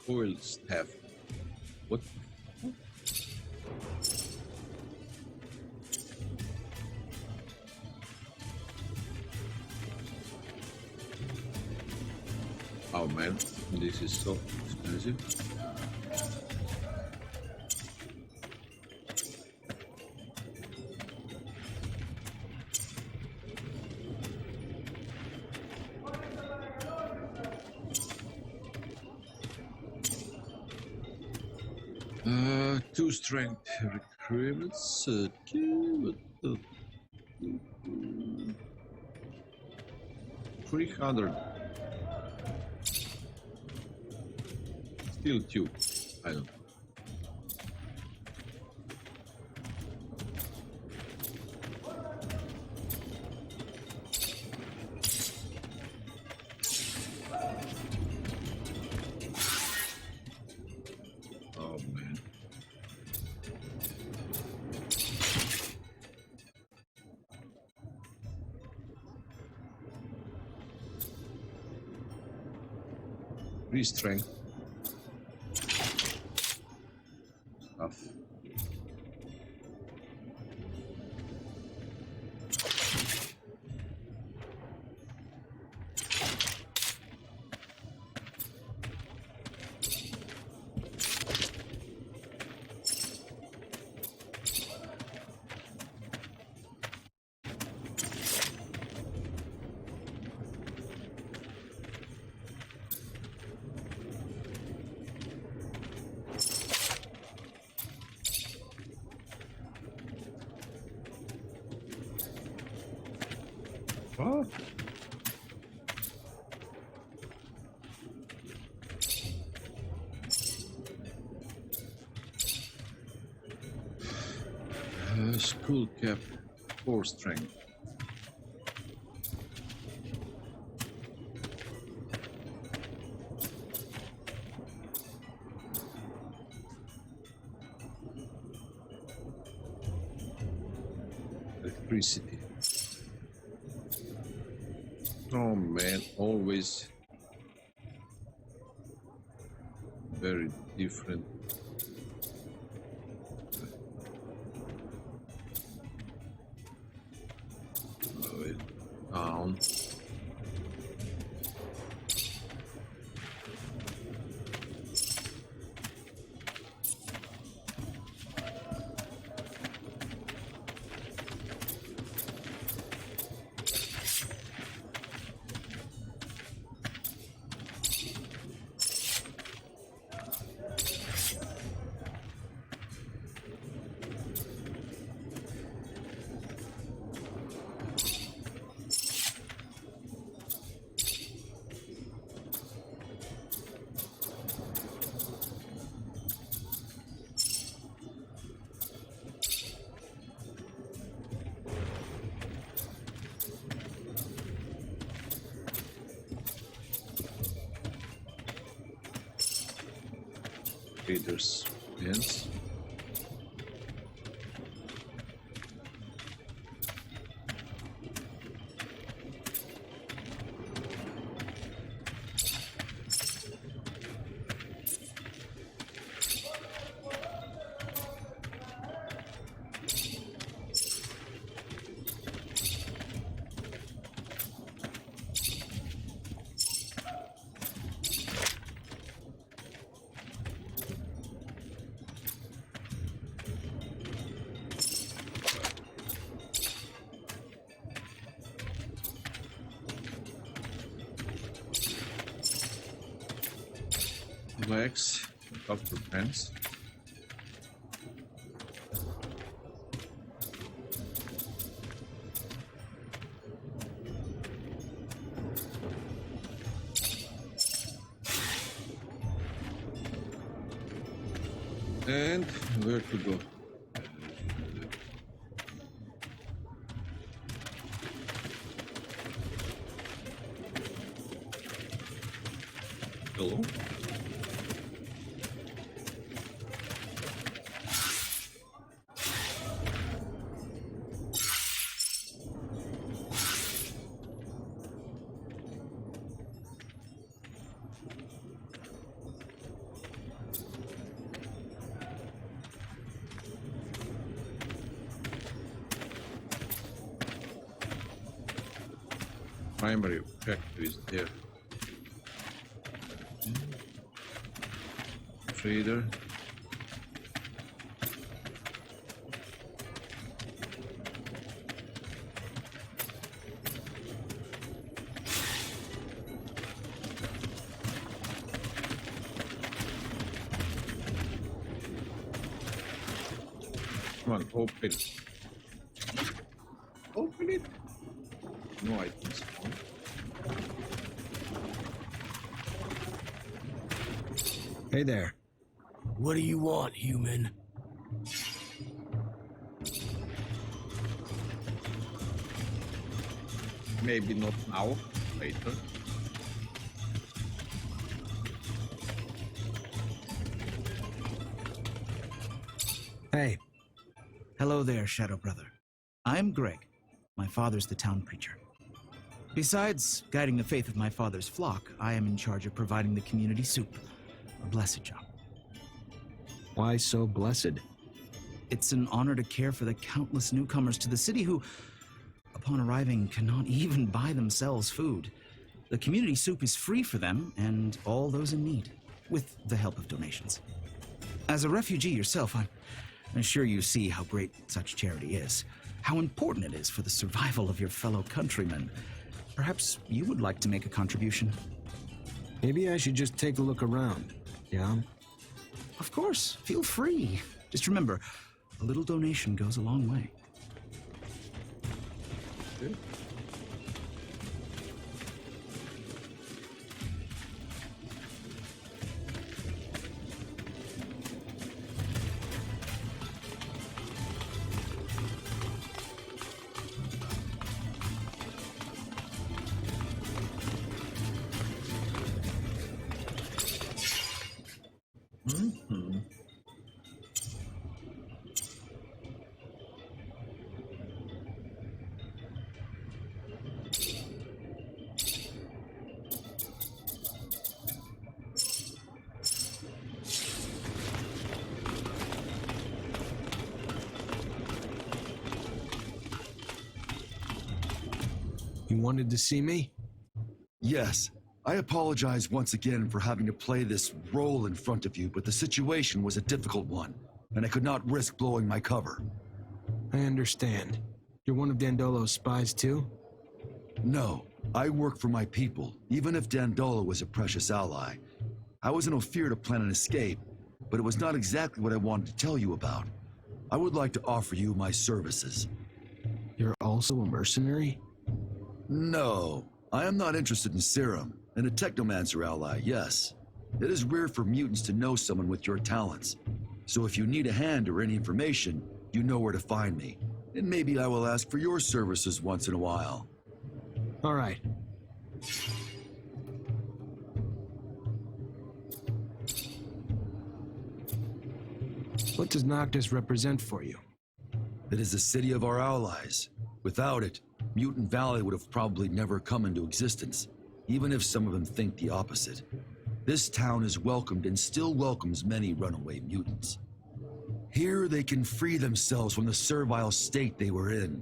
Oil staff. What? Oh man, this is so expensive. Two strength requirements. 300. Still two. I don't know. Oh man. Three strength. Stuff. Oh. Skull cap, 4 strength. Electricity. Oh man, always very different. Down. Traders, yes. Legs, doctor pants. And where to go? Hello? primary objective is there. Trader. Come on, open. Open it. No items. Hey there. What do you want, human? Maybe not now, later. Hey. Hello there, Shadow Brother. I'm Greg. My father's the town preacher. Besides guiding the faith of my father's flock, I am in charge of providing the community soup. A blessed job. Why so blessed? It's an honor to care for the countless newcomers to the city who, upon arriving, cannot even buy themselves food. The community soup is free for them and all those in need, with the help of donations. As a refugee yourself, I'm sure you see how great such charity is, how important it is for the survival of your fellow countrymen. Perhaps you would like to make a contribution? Maybe I should just take a look around, yeah? Of course, feel free. Just remember, a little donation goes a long way. Okay. You wanted to see me? Yes. I apologize once again for having to play this role in front of you, but the situation was a difficult one, and I could not risk blowing my cover. I understand. You're one of Dandolo's spies too? No, I work for my people, even if Dandolo was a precious ally. I was in Ophir to plan an escape, but it was not exactly what I wanted to tell you about. I would like to offer you my services. You're also a mercenary? No, I am not interested in serum, and a Technomancer ally, yes. It is rare for mutants to know someone with your talents. So if you need a hand or any information, you know where to find me. And maybe I will ask for your services once in a while. All right. What does Noctis represent for you? It is the city of our allies. Without it, Mutant Valley would have probably never come into existence, even if some of them think the opposite. This town is welcomed and still welcomes many runaway mutants. Here they can free themselves from the servile state they were in.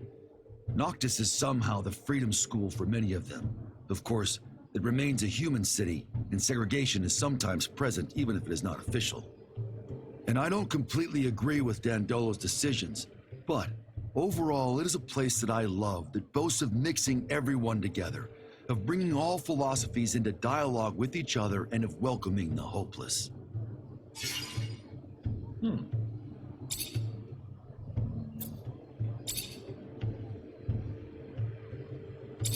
Noctis is somehow the freedom school for many of them. Of course, it remains a human city, and segregation is sometimes present even if it is not official. And I don't completely agree with Dandolo's decisions, but overall, it is a place that I love that boasts of mixing everyone together, of bringing all philosophies into dialogue with each other, and of welcoming the hopeless.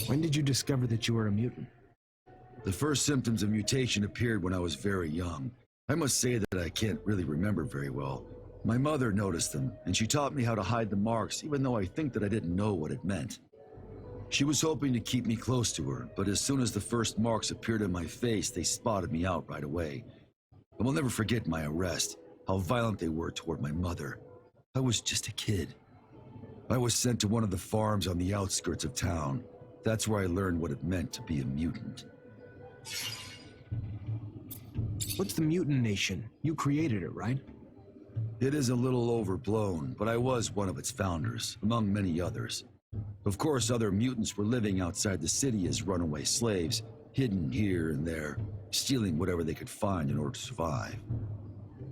When did you discover that you were a mutant? The first symptoms of mutation appeared when I was very young. I must say that I can't really remember very well. My mother noticed them, and she taught me how to hide the marks, even though I think that I didn't know what it meant. She was hoping to keep me close to her, but as soon as the first marks appeared on my face, they spotted me out right away. I will never forget my arrest, how violent they were toward my mother. I was just a kid. I was sent to one of the farms on the outskirts of town. That's where I learned what it meant to be a mutant. What's the Mutant Nation? You created it, right? It is a little overblown, but I was one of its founders, among many others. Of course, other mutants were living outside the city as runaway slaves, hidden here and there, stealing whatever they could find in order to survive.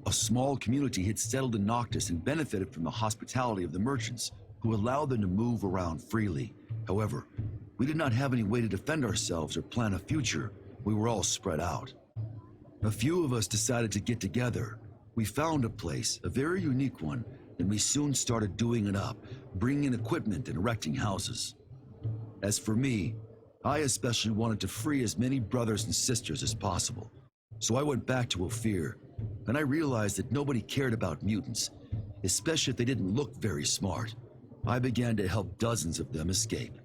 A small community had settled in Noctis and benefited from the hospitality of the merchants, who allowed them to move around freely. However, we did not have any way to defend ourselves or plan a future. We were all spread out. A few of us decided to get together. We found a place, a very unique one, and we soon started doing it up, bringing in equipment and erecting houses. As for me, I especially wanted to free as many brothers and sisters as possible. So I went back to Ophir, and I realized that nobody cared about mutants, especially if they didn't look very smart. I began to help dozens of them escape.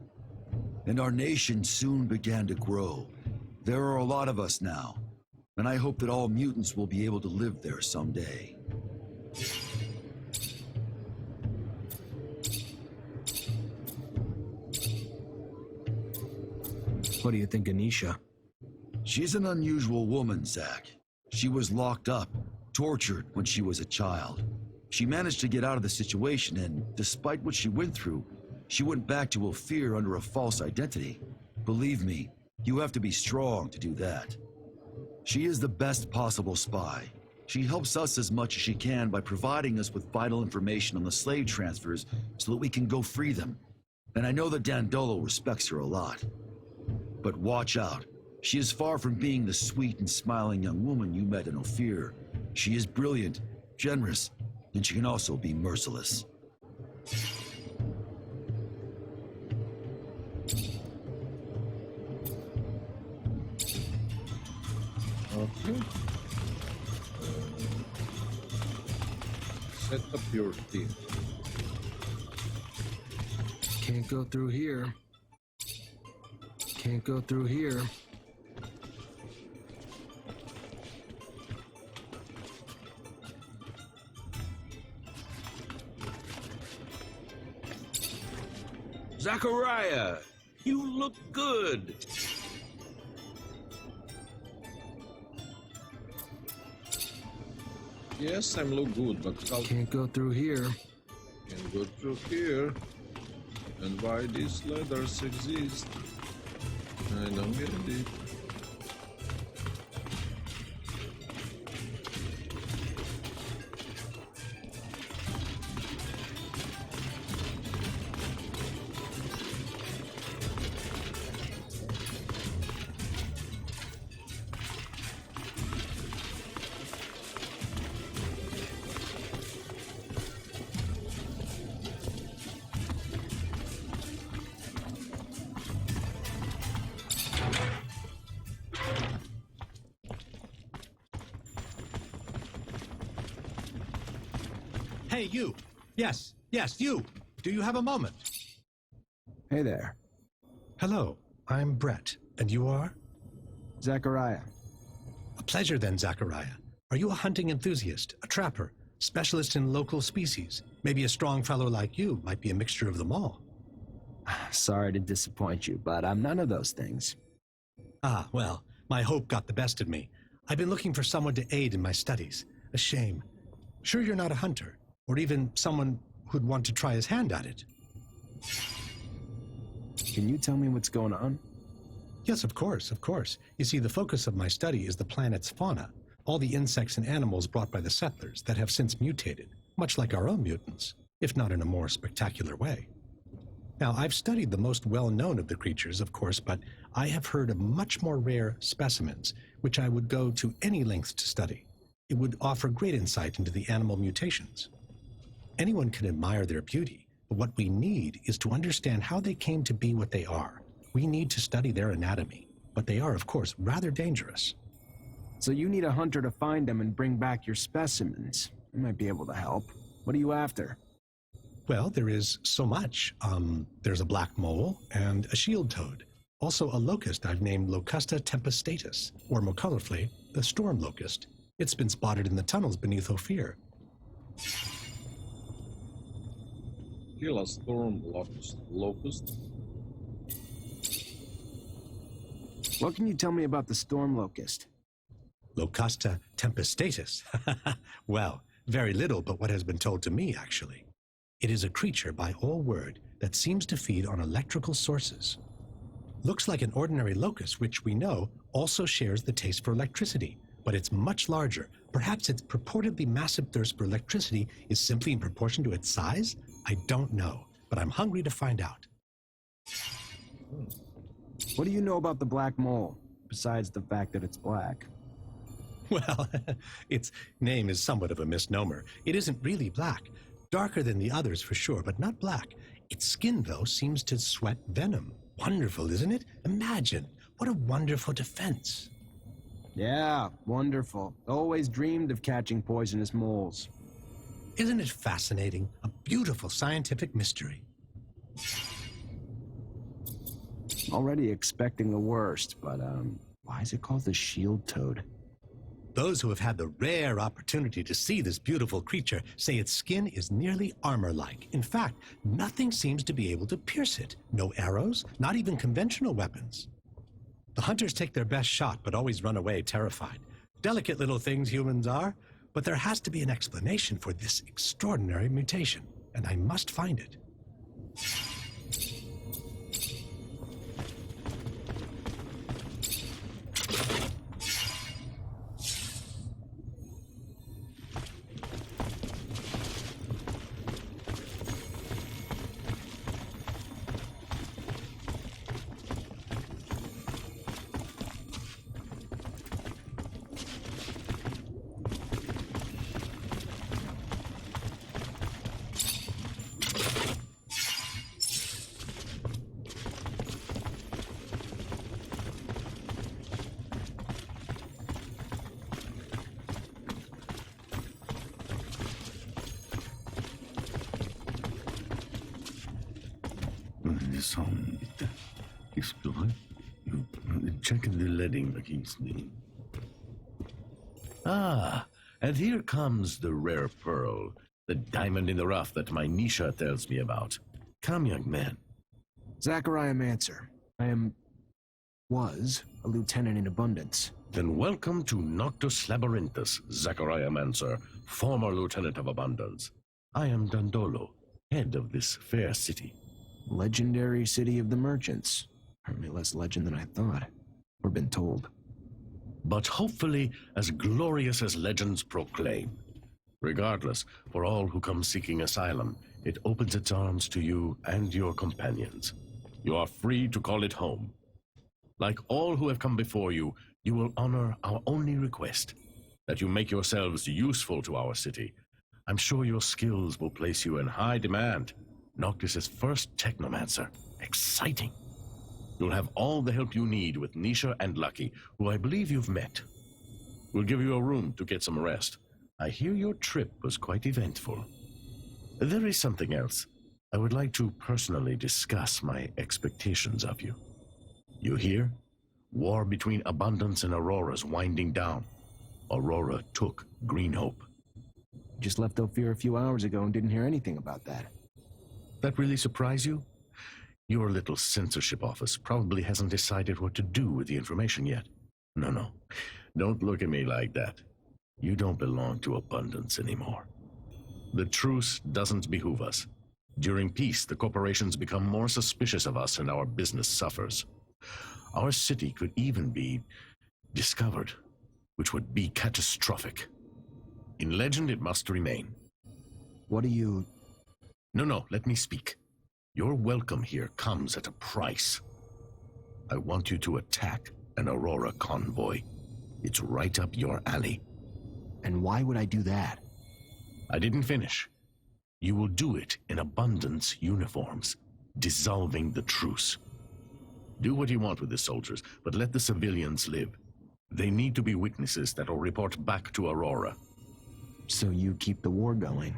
And our nation soon began to grow. There are a lot of us now, and I hope that all mutants will be able to live there someday. What do you think of Nisha? She's an unusual woman, Zach. She was locked up, tortured when she was a child. She managed to get out of the situation, and despite what she went through, she went back to Ophir under a false identity. Believe me, you have to be strong to do that. She is the best possible spy. She helps us as much as she can by providing us with vital information on the slave transfers so that we can go free them. And I know that Dandolo respects her a lot. But watch out. She is far from being the sweet and smiling young woman you met in Ophir. She is brilliant, generous, and she can also be merciless. Okay. Set up your team. Can't go through here. Can't go through here. Zachariah, you look good. Yes, I'm look good, but how Can't go through here. can go through here? And why these ladders exist? I don't get it. Hey, you! Yes, you! Do you have a moment? Hey there, Hello, I'm Brett, and you are? Zachariah. A pleasure then, Zachariah. Are you a hunting enthusiast, a trapper, specialist in local species? Maybe a strong fellow like you might be a mixture of them all. Sorry to disappoint you, but I'm none of those things. Ah, well, my hope got the best of me. I've been looking for someone to aid in my studies. A shame. Sure you're not a hunter, or even someone who'd want to try his hand at it? Can you tell me what's going on? Yes, of course, of course. You see, the focus of my study is the planet's fauna, all the insects and animals brought by the settlers that have since mutated, much like our own mutants, if not in a more spectacular way. Now, I've studied the most well-known of the creatures, of course, but I have heard of much more rare specimens, which I would go to any lengths to study. It would offer great insight into the animal mutations. Anyone can admire their beauty, but what we need is to understand how they came to be what they are. We need to study their anatomy, but they are, of course, rather dangerous. So you need a hunter to find them and bring back your specimens. I might be able to help. What are you after? Well, there is so much. There's a black mole and a shield toad. Also a locust I've named Locusta tempestatus, or more colorfully, the storm locust. It's been spotted in the tunnels beneath Ophir. Kill a storm locust. What can you tell me about the storm locust? Locusta tempestatus. Well, very little but what has been told to me, actually. It is a creature, by all word, that seems to feed on electrical sources. Looks like an ordinary locust, which we know also shares the taste for electricity, but it's much larger. Perhaps its purportedly massive thirst for electricity is simply in proportion to its size? I don't know, but I'm hungry to find out. What do you know about the black mole, besides the fact that it's black? Well, its name is somewhat of a misnomer. It isn't really black. Darker than the others for sure, but not black. Its skin, though, seems to sweat venom. Wonderful, isn't it? Imagine. What a wonderful defense. Yeah, wonderful. Always dreamed of catching poisonous moles. Isn't it fascinating? A beautiful scientific mystery. Already expecting the worst, but, why is it called the shield toad? Those who have had the rare opportunity to see this beautiful creature say its skin is nearly armor-like. In fact, nothing seems to be able to pierce it. No arrows, not even conventional weapons. The hunters take their best shot, but always run away terrified. Delicate little things humans are, but there has to be an explanation for this extraordinary mutation, and I must find it. Check the leading against me. Ah, and here comes the rare pearl, the diamond in the rough that my Nisha tells me about. Come, young man. Technomancer. Was a lieutenant in abundance. Then welcome to Noctus Labyrinthus, Technomancer, former lieutenant of abundance. I am Dandolo, head of this fair city. Legendary city of the merchants. Apparently less legend than I thought. Or been told. But hopefully as glorious as legends proclaim. Regardless, for all who come seeking asylum, it opens its arms to you and your companions. You are free to call it home. Like all who have come before you, you will honor our only request, that you make yourselves useful to our city. I'm sure your skills will place you in high demand. Noctis's first Technomancer. Exciting. You'll have all the help you need with Nisha and Lucky, who I believe you've met. We'll give you a room to get some rest. I hear your trip was quite eventful. There is something else. I would like to personally discuss my expectations of you. You hear? War between Abundance and Aurora's winding down. Aurora took Green Hope. Just left Ophir a few hours ago and didn't hear anything about that. That really surprise you? Your little censorship office probably hasn't decided what to do with the information yet. No. Don't look at me like that. You don't belong to Abundance anymore. The truce doesn't behoove us. During peace, the corporations become more suspicious of us and our business suffers. Our city could even be discovered, which would be catastrophic. In legend, it must remain. What do you... No, let me speak. Your welcome here comes at a price. I want you to attack an Aurora convoy. It's right up your alley. And why would I do that? I didn't finish. You will do it in Abundance uniforms, dissolving the truce. Do what you want with the soldiers, but let the civilians live. They need to be witnesses that will report back to Aurora. So you keep the war going?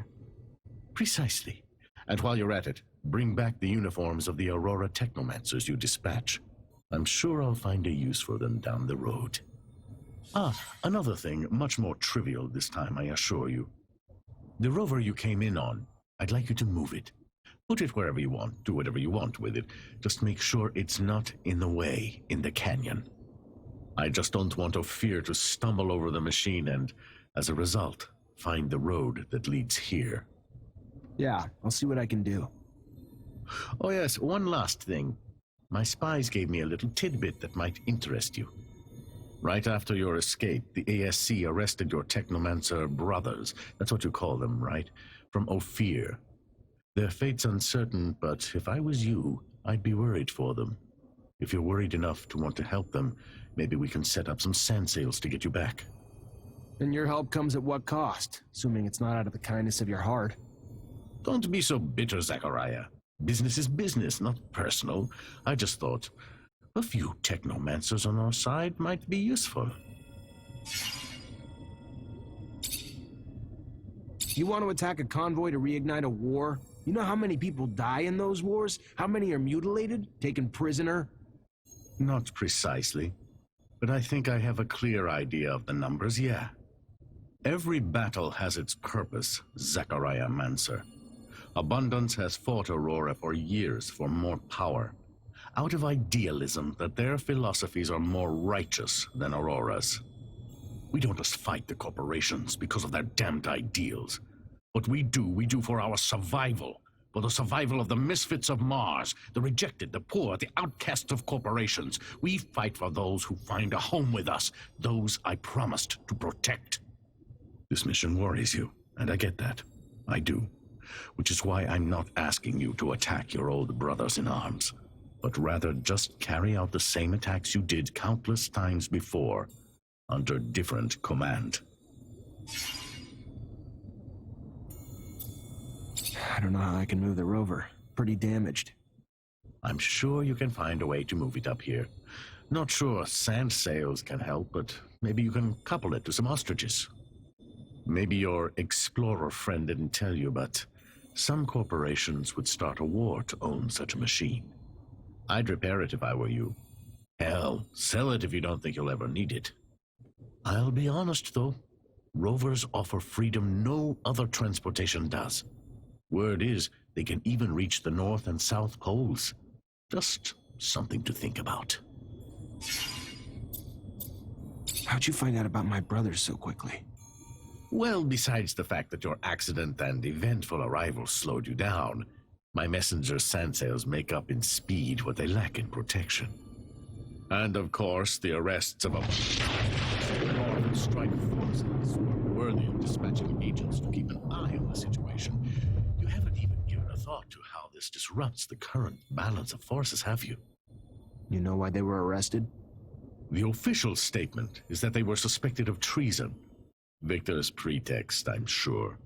Precisely. And while you're at it, bring back the uniforms of the Aurora Technomancers you dispatch. I'm sure I'll find a use for them down the road. Another thing, much more trivial this time, I assure you. The Rover you came in on, I'd like you to move it. Put it wherever you want, do whatever you want with it. Just make sure it's not in the way in the canyon. I just don't want Ophir to stumble over the machine and, as a result, find the road that leads here. Yeah, I'll see what I can do. Oh yes, one last thing. My spies gave me a little tidbit that might interest you. Right after your escape, the ASC arrested your Technomancer brothers. That's what you call them, right? From Ophir. Their fate's uncertain, but if I was you, I'd be worried for them. If you're worried enough to want to help them, maybe we can set up some sand sails to get you back. And your help comes at what cost? Assuming it's not out of the kindness of your heart. Don't be so bitter, Zachariah. Business is business, not personal. I just thought a few Technomancers on our side might be useful. You want to attack a convoy to reignite a war? You know how many people die in those wars? How many are mutilated, taken prisoner? Not precisely, but I think I have a clear idea of the numbers, yeah. Every battle has its purpose, Zachariah Mancer. Abundance has fought Aurora for years for more power, out of idealism that their philosophies are more righteous than Aurora's. We don't just fight the corporations because of their damned ideals. What we do for our survival, for the survival of the misfits of Mars, the rejected, the poor, the outcasts of corporations. We fight for those who find a home with us, those I promised to protect. This mission worries you, and I get that. I do. Which is why I'm not asking you to attack your old brothers in arms, but rather just carry out the same attacks you did countless times before, under different command. I don't know how I can move the Rover. Pretty damaged. I'm sure you can find a way to move it up here. Not sure sand sails can help, but maybe you can couple it to some ostriches. Maybe your explorer friend didn't tell you, but some corporations would start a war to own such a machine. I'd repair it if I were you. Hell, sell it if you don't think you'll ever need it. I'll be honest, though. Rovers offer freedom no other transportation does. Word is, they can even reach the North and South Poles. Just something to think about. How'd you find out about my brothers so quickly? Well, besides the fact that your accident and eventful arrival slowed you down, my messenger's sand sails make up in speed what they lack in protection. And of course, the arrests of a Northern Strike forces were worthy of dispatching agents to keep an eye on the situation. You haven't even given a thought to how this disrupts the current balance of forces, have you? You know why they were arrested? The official statement is that they were suspected of treason. Victor's pretext, I'm sure.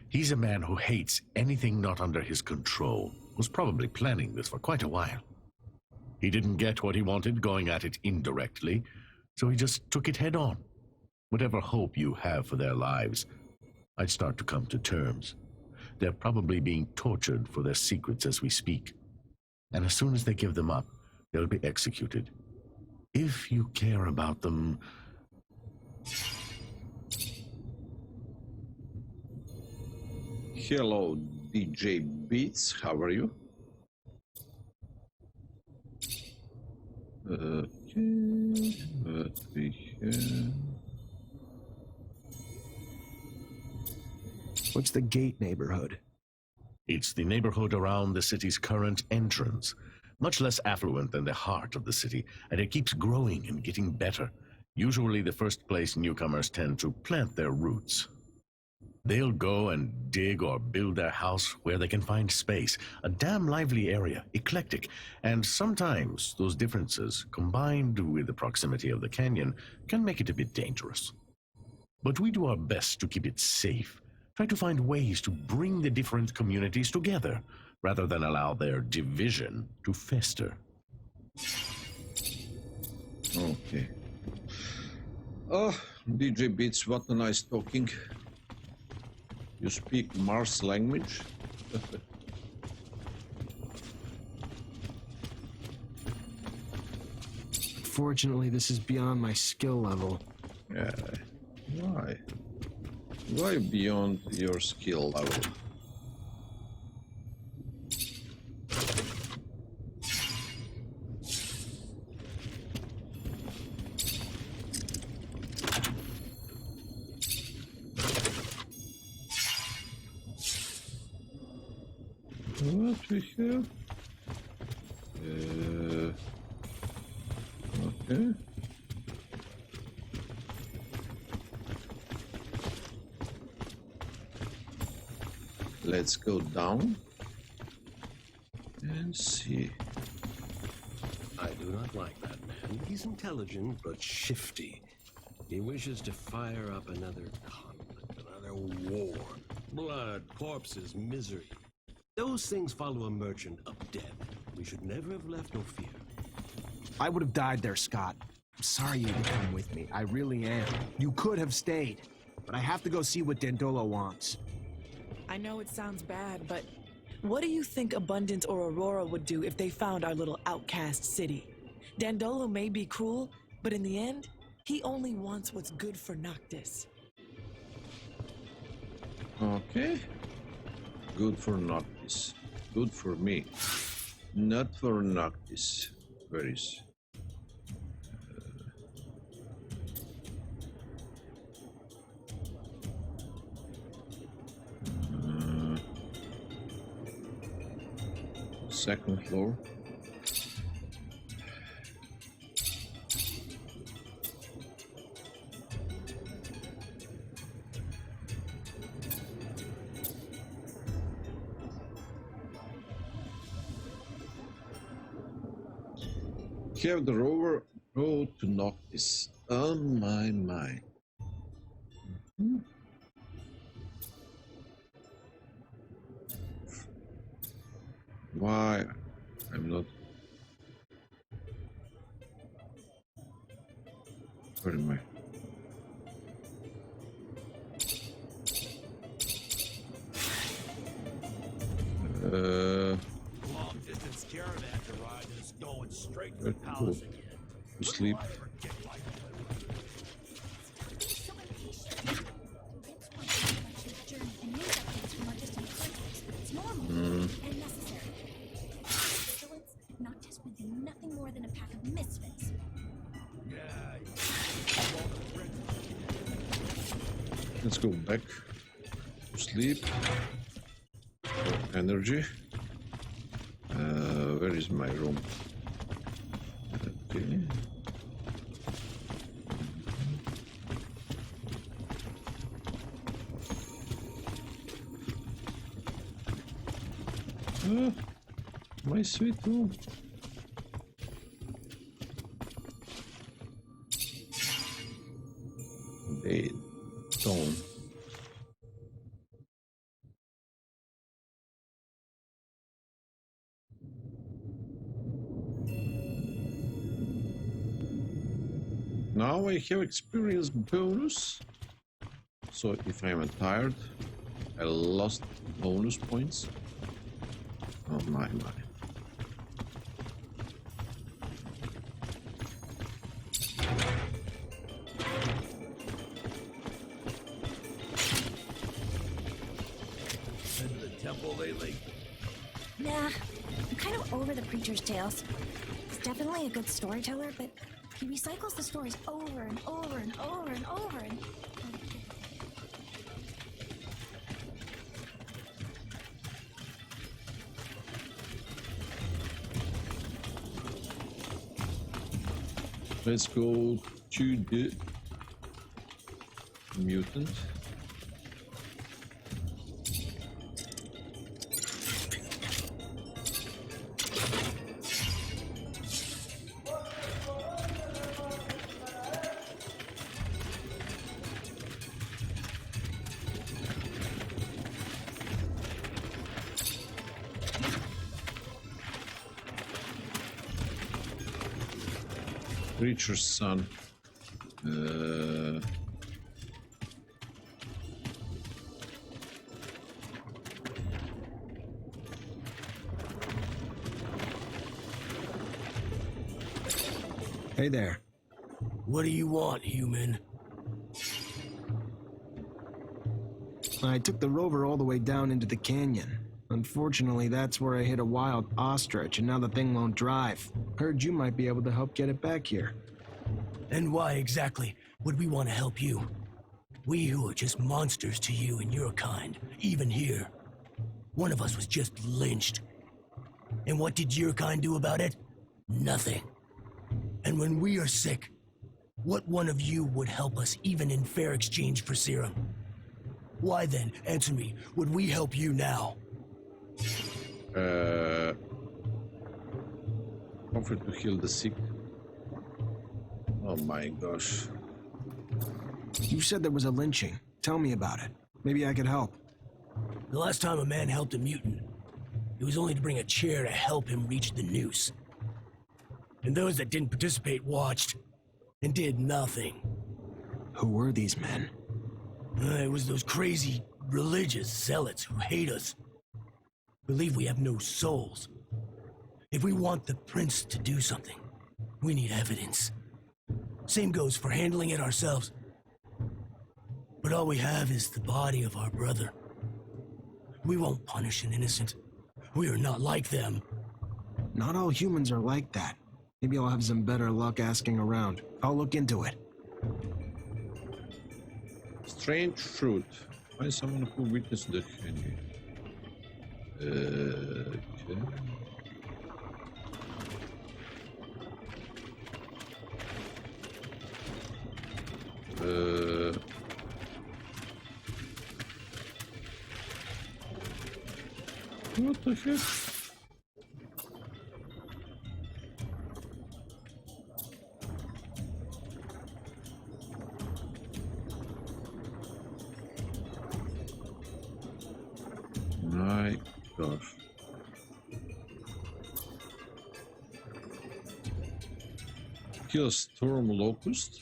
He's a man who hates anything not under his control. Was probably planning this for quite a while. He didn't get what he wanted going at it indirectly, so he just took it head on. Whatever hope you have for their lives, I'd start to come to terms. They're probably being tortured for their secrets as we speak. And as soon as they give them up, they'll be executed. If you care about them... Hello, DJ Beats. How are you? Okay, what we have. What's the Gate neighborhood? It's the neighborhood around the city's current entrance. Much less affluent than the heart of the city, and it keeps growing and getting better. Usually the first place newcomers tend to plant their roots. They'll go and dig or build their house where they can find space. A damn lively area, eclectic, and sometimes those differences, combined with the proximity of the canyon, can make it a bit dangerous. But we do our best to keep it safe, try to find ways to bring the different communities together, rather than allow their division to fester. Okay. Oh, DJ Beats, what a nice talking. You speak Mars language? Fortunately, this is beyond my skill level. Yeah. Why? Why beyond your skill level? What we have? Okay. Let's go down and see. I do not like that man. He's intelligent, but shifty. He wishes to fire up another conflict, another war. Blood, corpses, misery. Those things follow a merchant up dead. We should never have left no fear. I would have died there, Scott. I'm sorry you didn't come with me. I really am. You could have stayed. But I have to go see what Dandolo wants. I know it sounds bad, but what do you think Abundance or Aurora would do if they found our little outcast city? Dandolo may be cruel, but in the end, he only wants what's good for Noctis. Okay. Good for Noctis. Good for me. Not for Noctis. Where is? Second floor. Have the Rover road to Noctis on my mind. Why I'm not? Where am I? Long distance caravan ride is going straight to the palace again. You sleep. So impatient. Vince wants to let your journey and news updates from our distant countries. It's normal and necessary. Vigilance, not just within nothing more than a pack of misfits. Let's go back to sleep. Energy. Where is my room? Okay. My sweet room. Bed. Stone. Now I have experience bonus. So if I'm tired, I lost bonus points. Oh my. Been to the temple lately? Nah, I'm kind of over the preacher's tales. He's definitely a good storyteller, but he recycles the stories over and over and over and over and... Let's go to the mutant. Preacher's son. Hey there. What do you want, human? I took the Rover all the way down into the canyon. Unfortunately, that's where I hit a wild ostrich, and now the thing won't drive. Heard you might be able to help get it back here. And why exactly would we want to help you? We who are just monsters to you and your kind, even here. One of us was just lynched. And what did your kind do about it? Nothing. And when we are sick, what one of you would help us even in fair exchange for serum? Why then, answer me, would we help you now? Offer to heal the sick. Oh my gosh. You said there was a lynching. Tell me about it. Maybe I could help. The last time a man helped a mutant, it was only to bring a chair to help him reach the noose. And those that didn't participate watched and did nothing. Who were these men? It was those crazy religious zealots who hate us. Believe we have no souls. If we want the prince to do something, we need evidence. Same goes for handling it ourselves. But all we have is the body of our brother. We won't punish an innocent. We are not like them. Not all humans are like that. Maybe I'll have some better luck asking around. I'll look into it. Strange fruit. Find someone who witnessed the candy. Okay. What the heck? My gosh. Kill storm locust.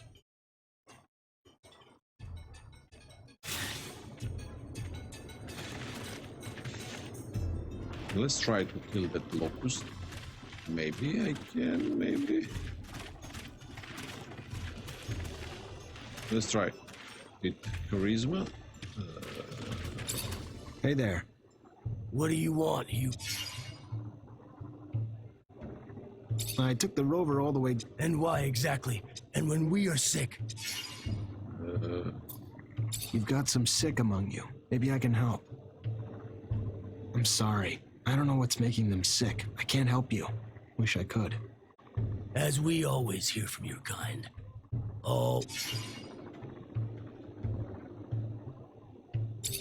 Let's try to kill that locust. Maybe I can, maybe. Let's try. It charisma. Hey there. What do you want, you? I took the Rover all the way... And why exactly? And when we are sick? You've got some sick among you. Maybe I can help. I'm sorry. I don't know what's making them sick. I can't help you. Wish I could. As we always hear from your kind. Oh.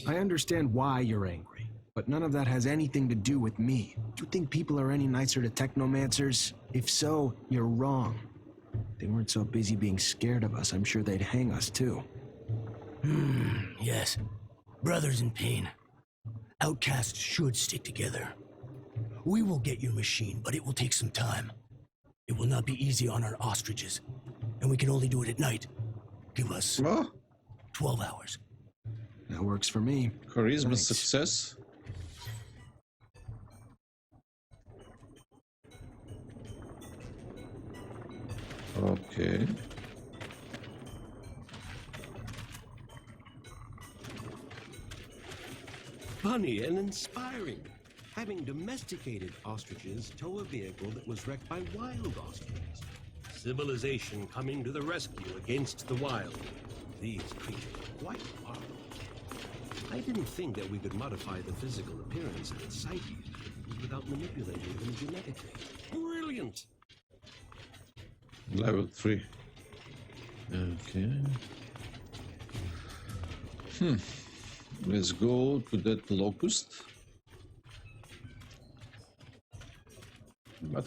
I understand why you're angry, but none of that has anything to do with me. Do you think people are any nicer to Technomancers? If so, you're wrong. If they weren't so busy being scared of us, I'm sure they'd hang us too. Yes. Brothers in pain. Outcasts should stick together. We will get your machine, but it will take some time. It will not be easy on our ostriches, and we can only do it at night. Give us 12 hours. That works for me. Charisma Thanks. success. Okay. Funny and inspiring. Having domesticated ostriches tow a vehicle that was wrecked by wild ostriches. Civilization coming to the rescue against the wild. These creatures are quite marvelous. I didn't think that we could modify the physical appearance of the psyche without manipulating them genetically. Brilliant! Level 3. Okay. Let's go to that locust. But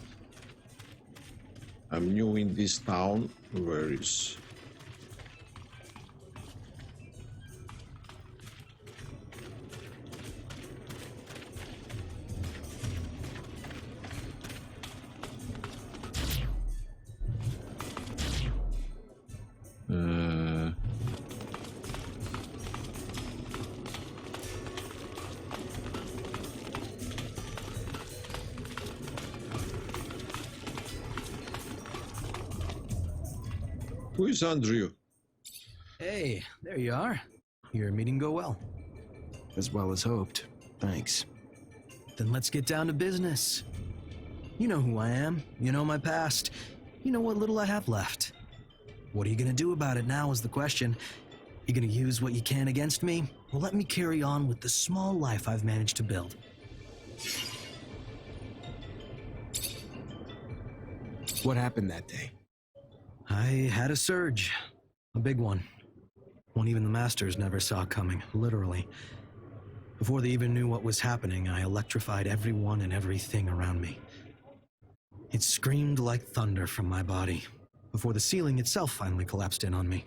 I'm new in this town. Where is... Who is Andrew? Hey, there you are. Your meeting go well. As well as hoped. Thanks. Then let's get down to business. You know who I am. You know my past. You know what little I have left. What are you gonna do about it now is the question. You gonna use what you can against me? Well, let me carry on with the small life I've managed to build. What happened that day? I had a surge. A big one. One even the Masters never saw coming, literally. Before they even knew what was happening, I electrified everyone and everything around me. It screamed like thunder from my body, before the ceiling itself finally collapsed in on me.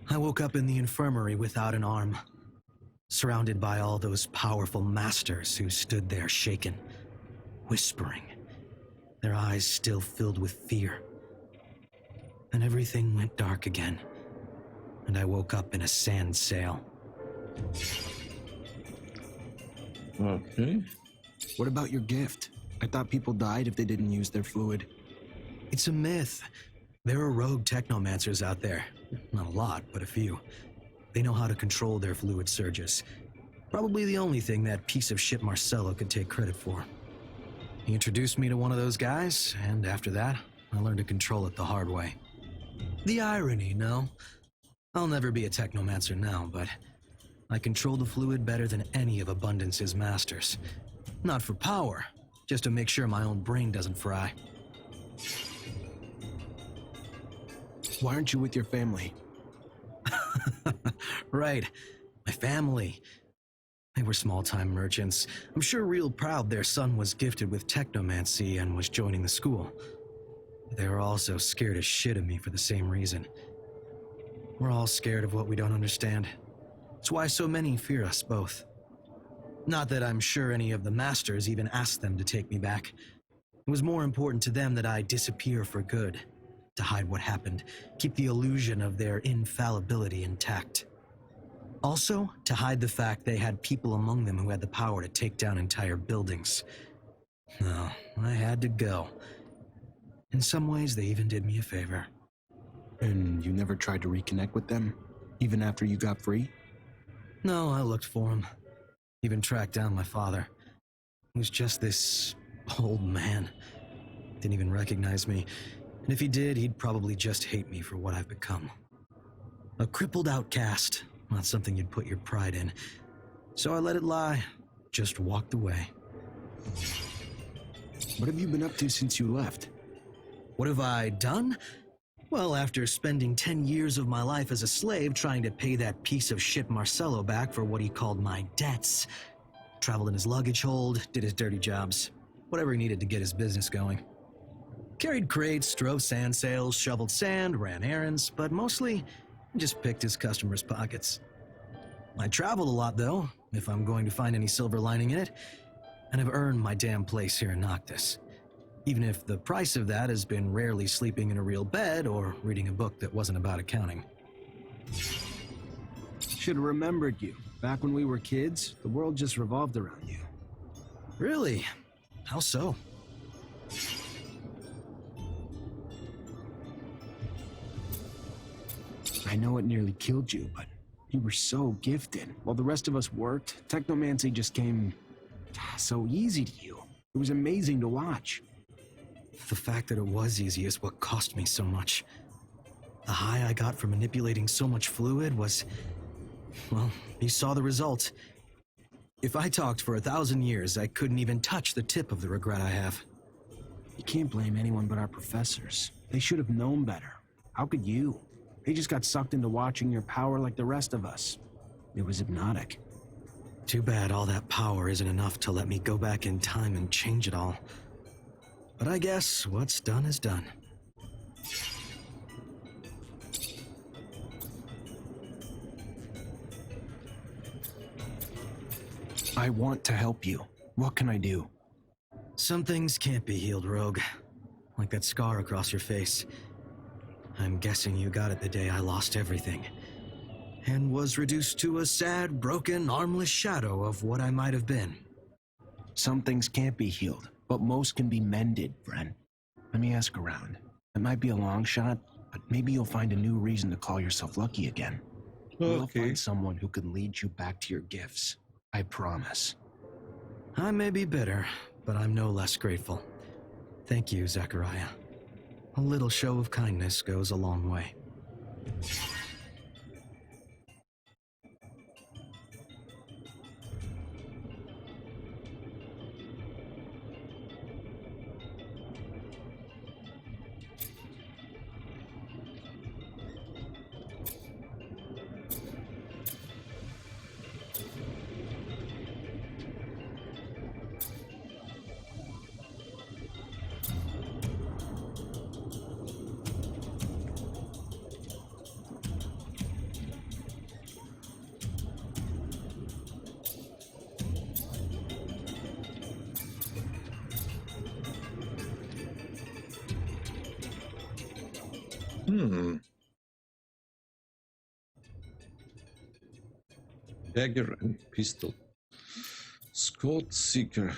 I woke up in the infirmary without an arm, surrounded by all those powerful Masters who stood there shaken, whispering, their eyes still filled with fear. And everything went dark again, and I woke up in a sand sail. Okay. What about your gift? I thought people died if they didn't use their fluid. It's a myth. There are rogue Technomancers out there. Not a lot, but a few. They know how to control their fluid surges. Probably the only thing that piece of shit Marcello could take credit for. He introduced me to one of those guys, and after that, I learned to control it the hard way. The irony, no? I'll never be a Technomancer now, but I control the fluid better than any of Abundance's masters. Not for power, just to make sure my own brain doesn't fry. Why aren't you with your family? Right, my family. They were small-time merchants. I'm sure real proud their son was gifted with technomancy and was joining the school. They were also scared as shit of me for the same reason. We're all scared of what we don't understand. It's why so many fear us both. Not that I'm sure any of the masters even asked them to take me back. It was more important to them that I disappear for good, to hide what happened, keep the illusion of their infallibility intact. Also, to hide the fact they had people among them who had the power to take down entire buildings. No, I had to go. In some ways, they even did me a favor. And you never tried to reconnect with them, even after you got free? No, I looked for him. Even tracked down my father. He was just this old man. Didn't even recognize me. And if he did, he'd probably just hate me for what I've become. A crippled outcast, not something you'd put your pride in. So I let it lie, just walked away. What have you been up to since you left? What have I done? Well, after spending 10 years of my life as a slave trying to pay that piece of shit Marcello back for what he called my debts, traveled in his luggage hold, did his dirty jobs, whatever he needed to get his business going. Carried crates, drove sand sails, shoveled sand, ran errands, but mostly just picked his customers' pockets. I traveled a lot, though, if I'm going to find any silver lining in it, and have earned my damn place here in Noctis. Even if the price of that has been rarely sleeping in a real bed or reading a book that wasn't about accounting. Should have remembered you. Back when we were kids, the world just revolved around you. Really? How so? I know it nearly killed you, but you were so gifted. While the rest of us worked, Technomancy just came so easy to you. It was amazing to watch. The fact that it was easy is what cost me so much. The high I got from manipulating so much fluid was... well, you saw the result. If I talked for 1,000 years, I couldn't even touch the tip of the regret I have. You can't blame anyone but our professors. They should have known better. How could you? They just got sucked into watching your power like the rest of us. It was hypnotic. Too bad all that power isn't enough to let me go back in time and change it all. But I guess what's done is done. I want to help you. What can I do? Some things can't be healed, Rogue. Like that scar across your face. I'm guessing you got it the day I lost everything. And was reduced to a sad, broken, armless shadow of what I might have been. Some things can't be healed, but most can be mended, friend. Let me ask around. It might be a long shot, but maybe you'll find a new reason to call yourself lucky again. We'll find someone who can lead you back to your gifts. I promise. I may be bitter, but I'm no less grateful. Thank you, Zachariah. A little show of kindness goes a long way. Dagger and pistol. Scout Seeker.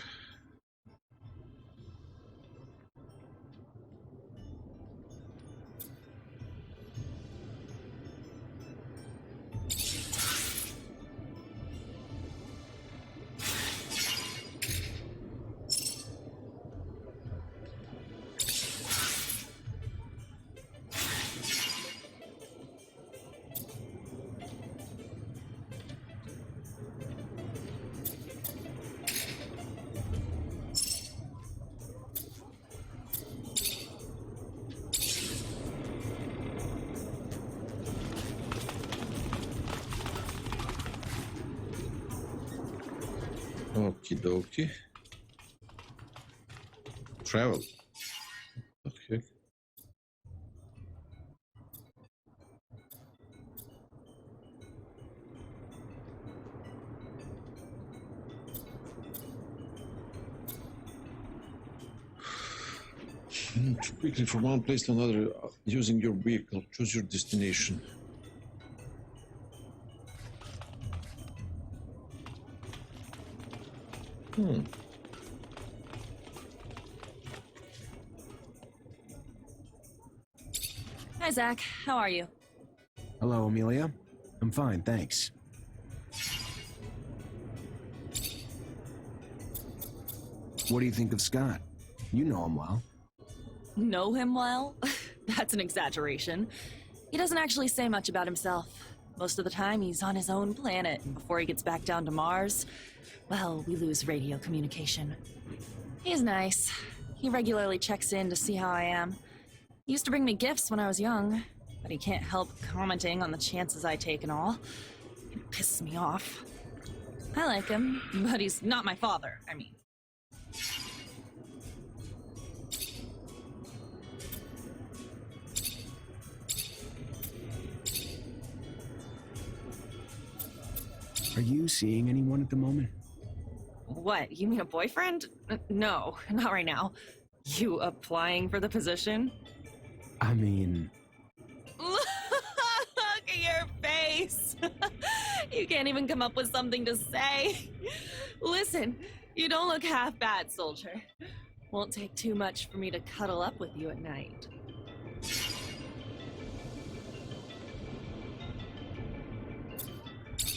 Okie dokie. Travel. What the heck? Quickly from one place to another using your vehicle. Choose your destination. Hi, Zach. How are you? Hello, Amelia. I'm fine, thanks. What do you think of Scott? You know him well. Know him well? That's an exaggeration. He doesn't actually say much about himself. Most of the time, he's on his own planet, and before he gets back down to Mars, well, we lose radio communication. He's nice. He regularly checks in to see how I am. He used to bring me gifts when I was young, but he can't help commenting on the chances I take and all. It pisses me off. I like him, but he's not my father, I mean. Are you seeing anyone at the moment? What, you mean a boyfriend? No, not right now. You applying for the position? I mean... Look at your face! You can't even come up with something to say. Listen, you don't look half bad, soldier. Won't take too much for me to cuddle up with you at night.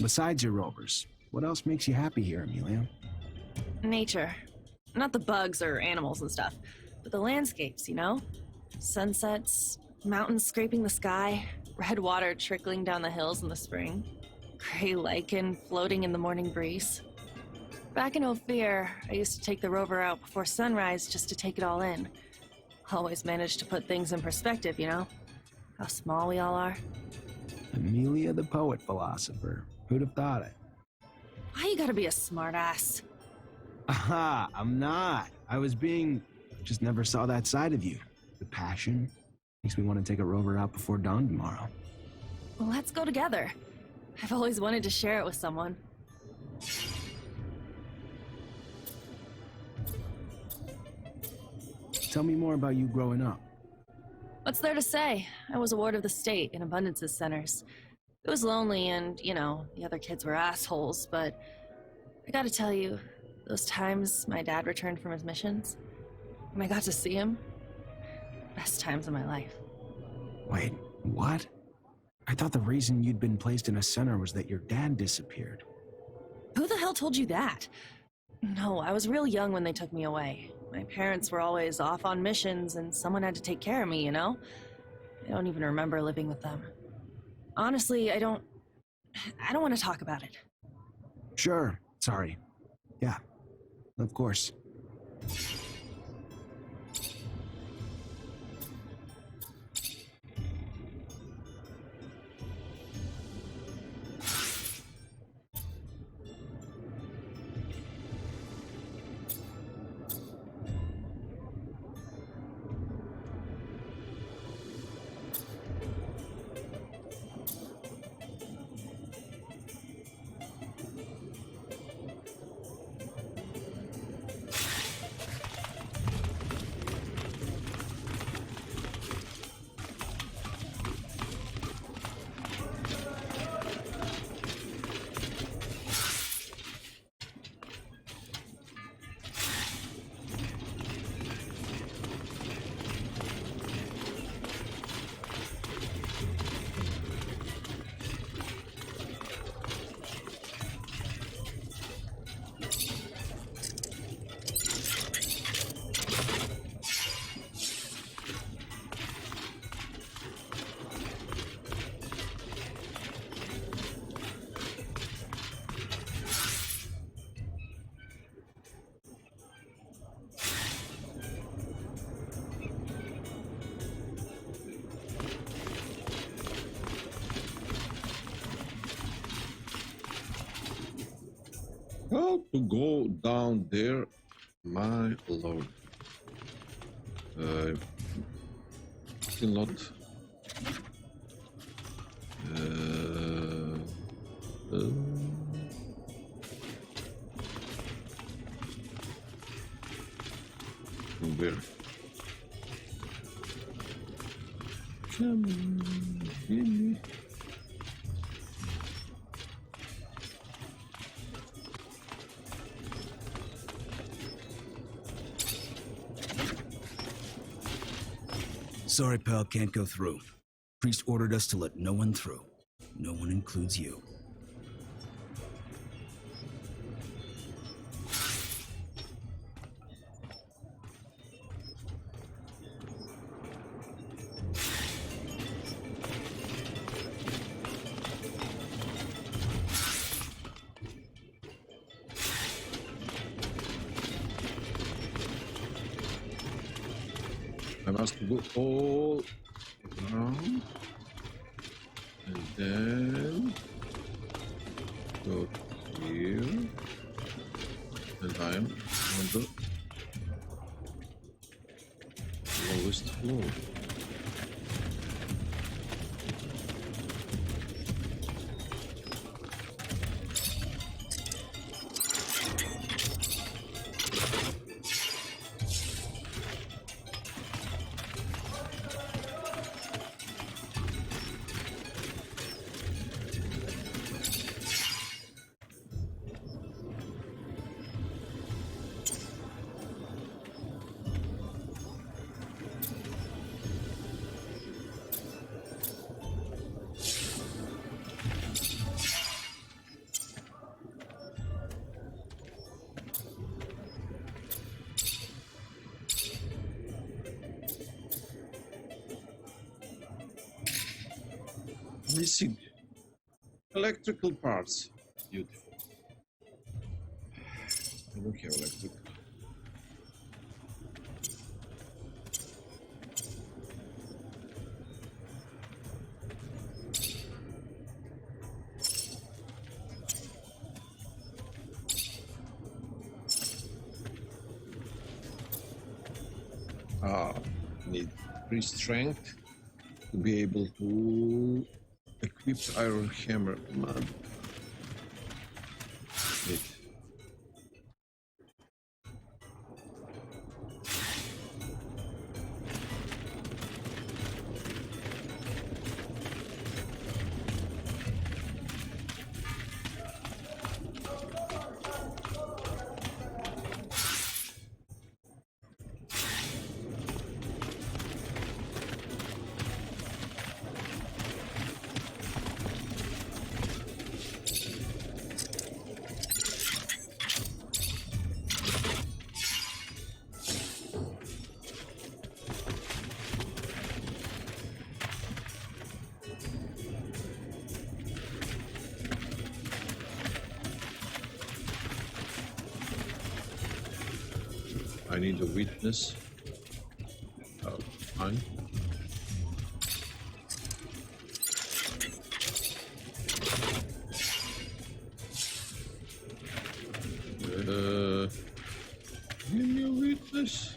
Besides your rovers, what else makes you happy here, Amelia? Nature. Not the bugs or animals and stuff, but the landscapes, you know? Sunsets, mountains scraping the sky, red water trickling down the hills in the spring, gray lichen floating in the morning breeze. Back in Ophir, I used to take the rover out before sunrise just to take it all in. Always managed to put things in perspective, you know? How small we all are. Amelia the poet philosopher. Who'd have thought it? Why you gotta be a smartass? Aha, I'm not. I was being... Just never saw that side of you. The passion. Makes me want to take a rover out before dawn tomorrow. Well, let's go together. I've always wanted to share it with someone. Tell me more about you growing up. What's there to say? I was a ward of the state in Abundance's centers. It was lonely and, you know, the other kids were assholes, but I gotta tell you, those times my dad returned from his missions, and I got to see him, best times of my life. Wait, what? I thought the reason you'd been placed in a center was that your dad disappeared. Who the hell told you that? No, I was real young when they took me away. My parents were always off on missions, and someone had to take care of me, you know? I don't even remember living with them. Honestly, I don't want to talk about it. Sure, sorry. Yeah, of course. to go down there, my lord. Still not. Where? Come on, give me. Sorry, pal, can't go through. Priest ordered us to let no one through. No one includes you. I must go all around and then go here, and I am on the lowest floor. Missing electrical parts. Beautiful. I don't have electrical. Need 3 strength to be able to equip iron hammer. Man. Need. I need a witness. Oh, fine. Give me a witness.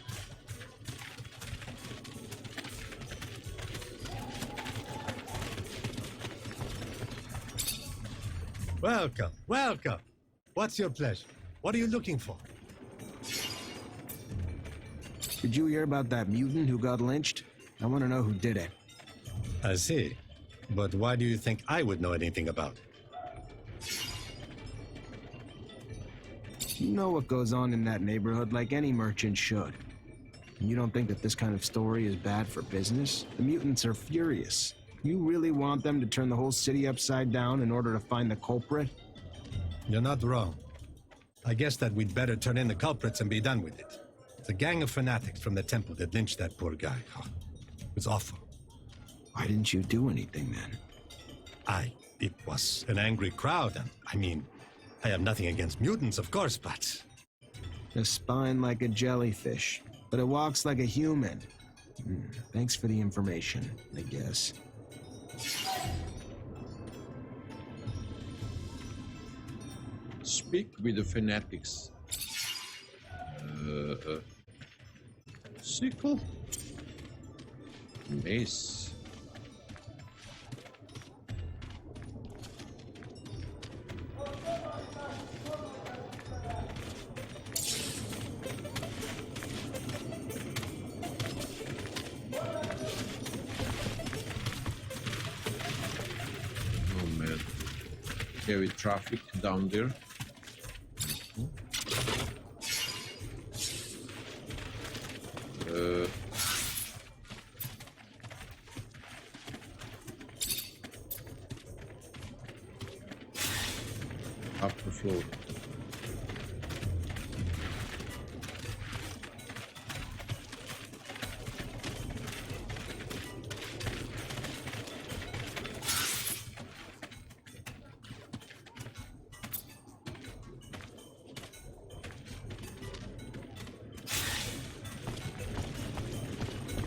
Welcome, welcome. What's your pleasure? What are you looking for? Did you hear about that mutant who got lynched? I want to know who did it. I see. But why do you think I would know anything about it? You know what goes on in that neighborhood like any merchant should. You don't think that this kind of story is bad for business? The mutants are furious. You really want them to turn the whole city upside down in order to find the culprit? You're not wrong. I guess that we'd better turn in the culprits and be done with it. It's a gang of fanatics from the temple that lynched that poor guy. Oh, it was awful. Why didn't you do anything then? It was an angry crowd, and I mean, I have nothing against mutants, of course, but... A spine like a jellyfish, but it walks like a human. Thanks for the information, I guess. speak with the fanatics. Sickle? Mace. Oh man. Heavy traffic down there. Upper floor.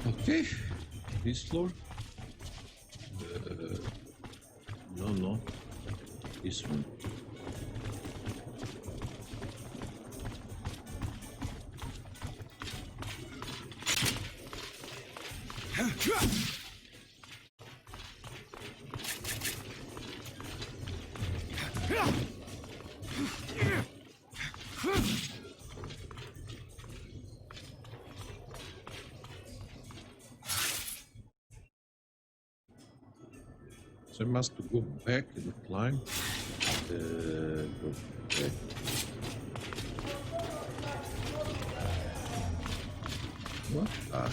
Okay, this floor. No, this one. So I must go back and climb. Go back. What? Ah.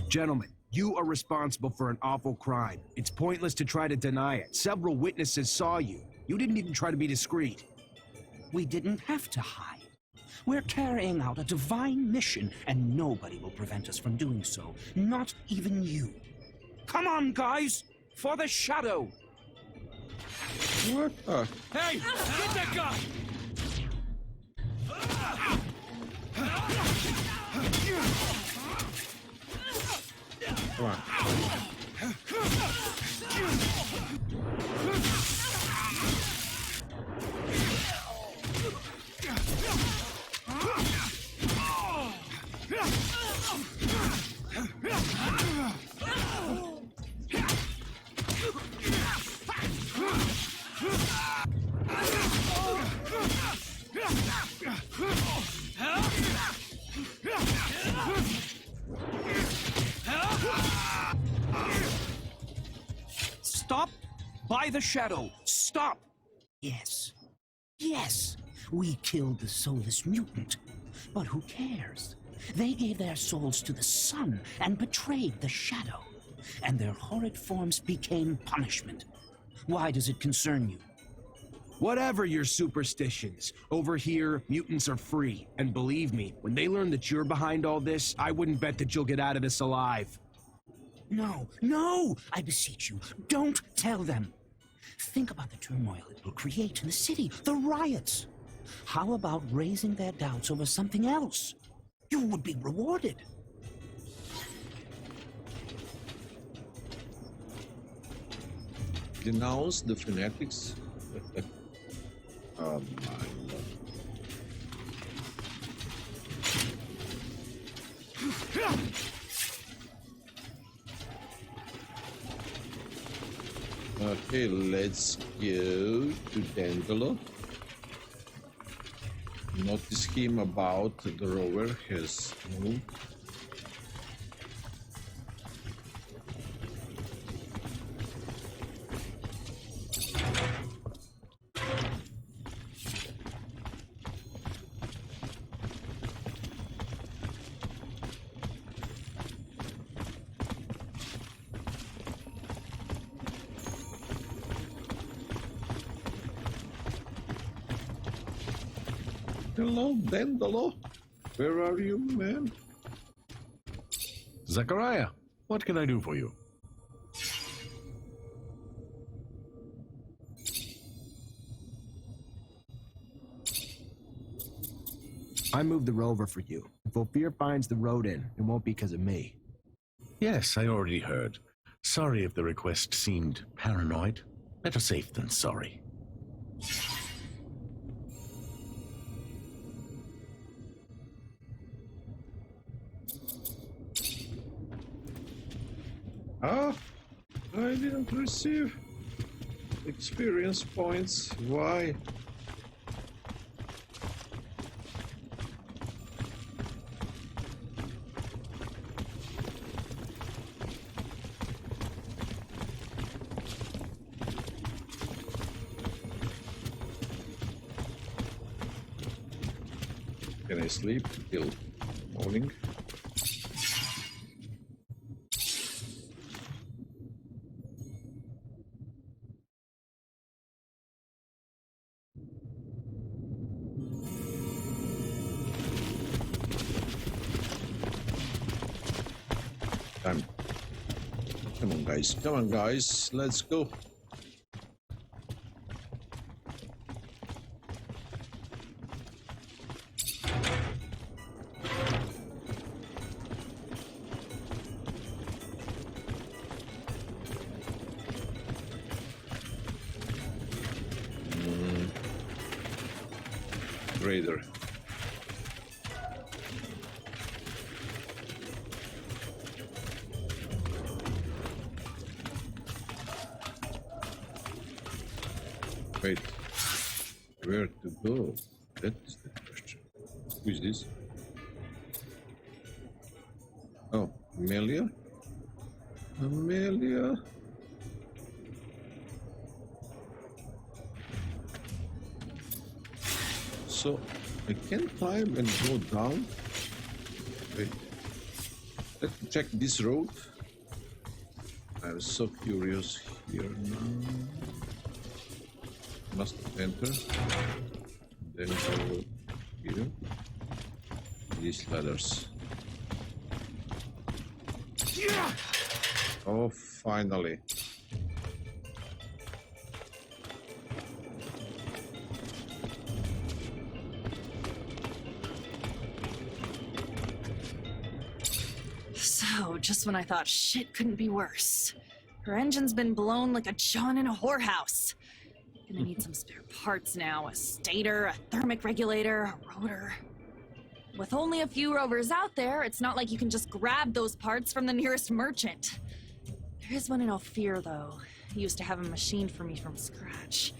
Gentlemen, you are responsible for an awful crime. It's pointless to try to deny it. Several witnesses saw you. You didn't even try to be discreet. We didn't have to hide. We're carrying out a divine mission, and nobody will prevent us from doing so. Not even you. Come on, guys! For the shadow! What? Hey! Get that guy! Come on. Stop by the shadow! Stop! Yes. Yes! We killed the soulless mutant. But who cares? They gave their souls to the sun and betrayed the shadow. And their horrid forms became punishment. Why does it concern you? Whatever your superstitions, over here, mutants are free. And believe me, when they learn that you're behind all this, I wouldn't bet that you'll get out of this alive. No, no! I beseech you, don't tell them. Think about the turmoil it will create in the city, the riots. How about raising their doubts over something else? You would be rewarded. Denounce the fanatics. Oh my lord. Okay, let's go to Dandolo. Notice him about the rover has moved. Hello, Dandolo. Where are you, man? Zachariah, what can I do for you? I moved the Rover for you. If Ophir finds the road in, it won't be because of me. Yes, I already heard. Sorry if the request seemed paranoid. Better safe than sorry. Ah, I didn't receive experience points. Why? Can I sleep till morning? Time. Come on guys, let's go. Raider. Wait, where to go? That's the question. Who is this? Oh, Amelia? Amelia? So, I can climb and go down? Wait, let's check this road. I'm so curious here now. Must enter, then go here. These ladders. Oh, finally. So, just when I thought shit couldn't be worse, her engine's been blown like a John in a whorehouse. Gonna need some spare parts now, a stator, a thermic regulator, a rotor. With only a few Rovers out there, it's not like you can just grab those parts from the nearest merchant. There is one in Ophir, though. He used to have a machine for me from scratch.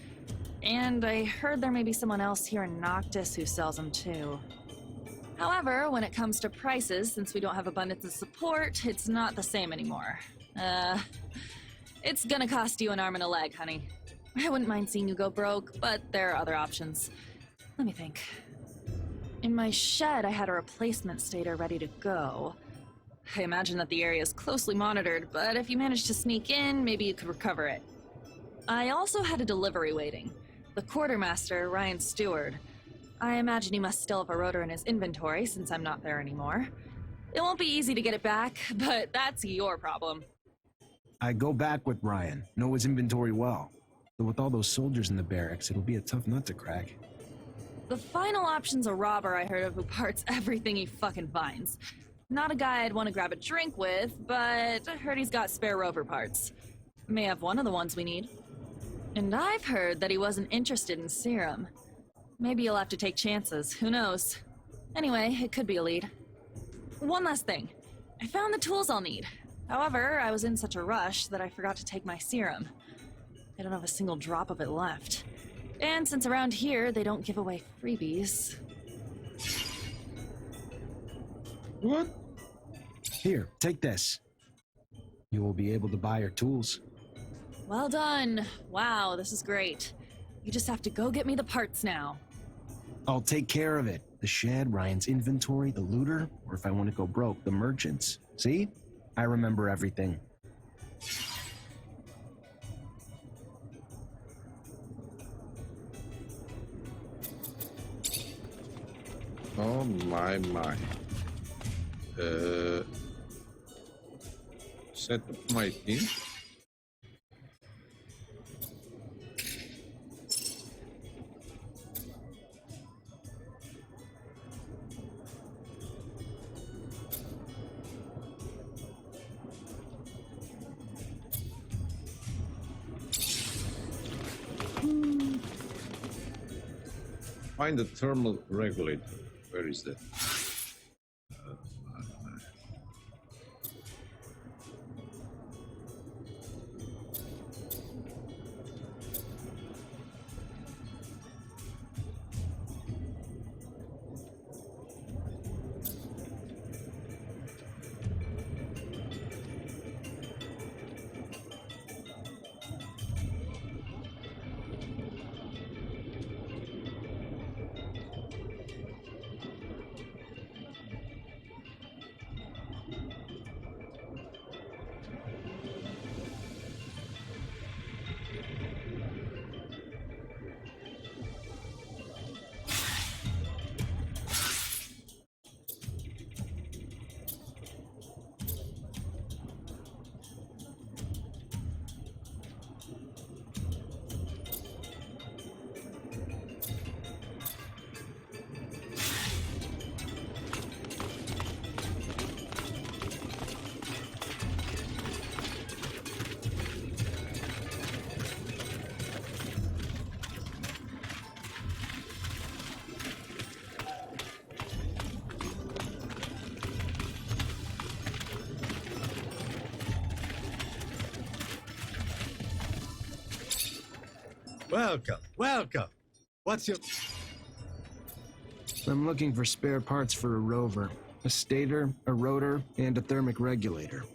And I heard there may be someone else here in Noctis who sells them too. However, when it comes to prices, since we don't have abundance of support, it's not the same anymore. It's gonna cost you an arm and a leg, honey. I wouldn't mind seeing you go broke, but there are other options. Let me think. In my shed, I had a replacement stator ready to go. I imagine that the area is closely monitored, but if you manage to sneak in, maybe you could recover it. I also had a delivery waiting. The quartermaster, Ryan Stewart. I imagine he must still have a rotor in his inventory since I'm not there anymore. It won't be easy to get it back, but that's your problem. I go back with Ryan. Know his inventory well. But with all those soldiers in the barracks, it'll be a tough nut to crack. The final option's a robber I heard of who parts everything he fucking finds. Not a guy I'd want to grab a drink with, but I heard he's got spare Rover parts. May have one of the ones we need. And I've heard that he wasn't interested in serum. Maybe you'll have to take chances, who knows? Anyway, it could be a lead. One last thing. I found the tools I'll need. However, I was in such a rush that I forgot to take my serum. I don't have a single drop of it left. And since around here they don't give away freebies... What? Here, take this. You will be able to buy your tools. Well done. Wow, this is great. You just have to go get me the parts now. I'll take care of it. The shed, Ryan's inventory, the looter, or if I want to go broke, the merchants. See? I remember everything. Oh my. Set up my team. Find the thermal regulator. Where is that? Welcome, welcome. What's your... I'm looking for spare parts for a rover. A stator, a rotor, and a thermic regulator.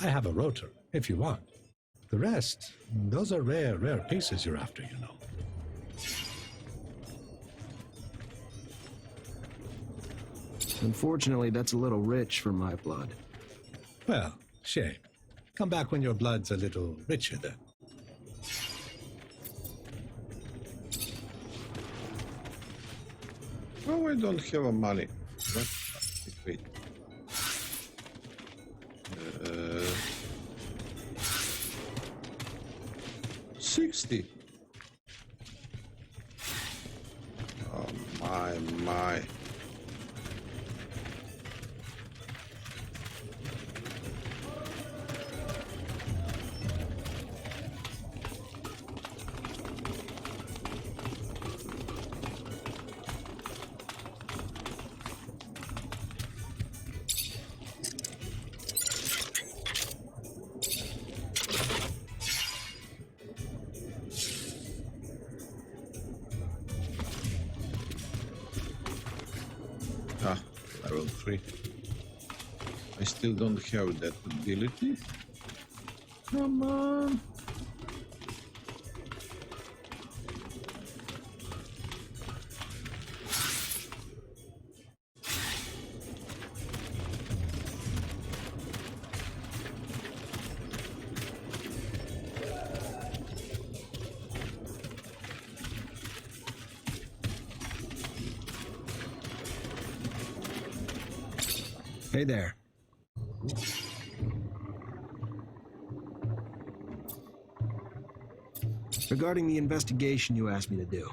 I have a rotor, if you want. The rest, those are rare pieces you're after, you know. Unfortunately, that's a little rich for my blood. Well, shame. Come back when your blood's a little richer then. Oh, I don't have a money. What? Wait. 60. Oh my. Level 3. I still don't have that ability. Come on. Hey there. Regarding the investigation you asked me to do.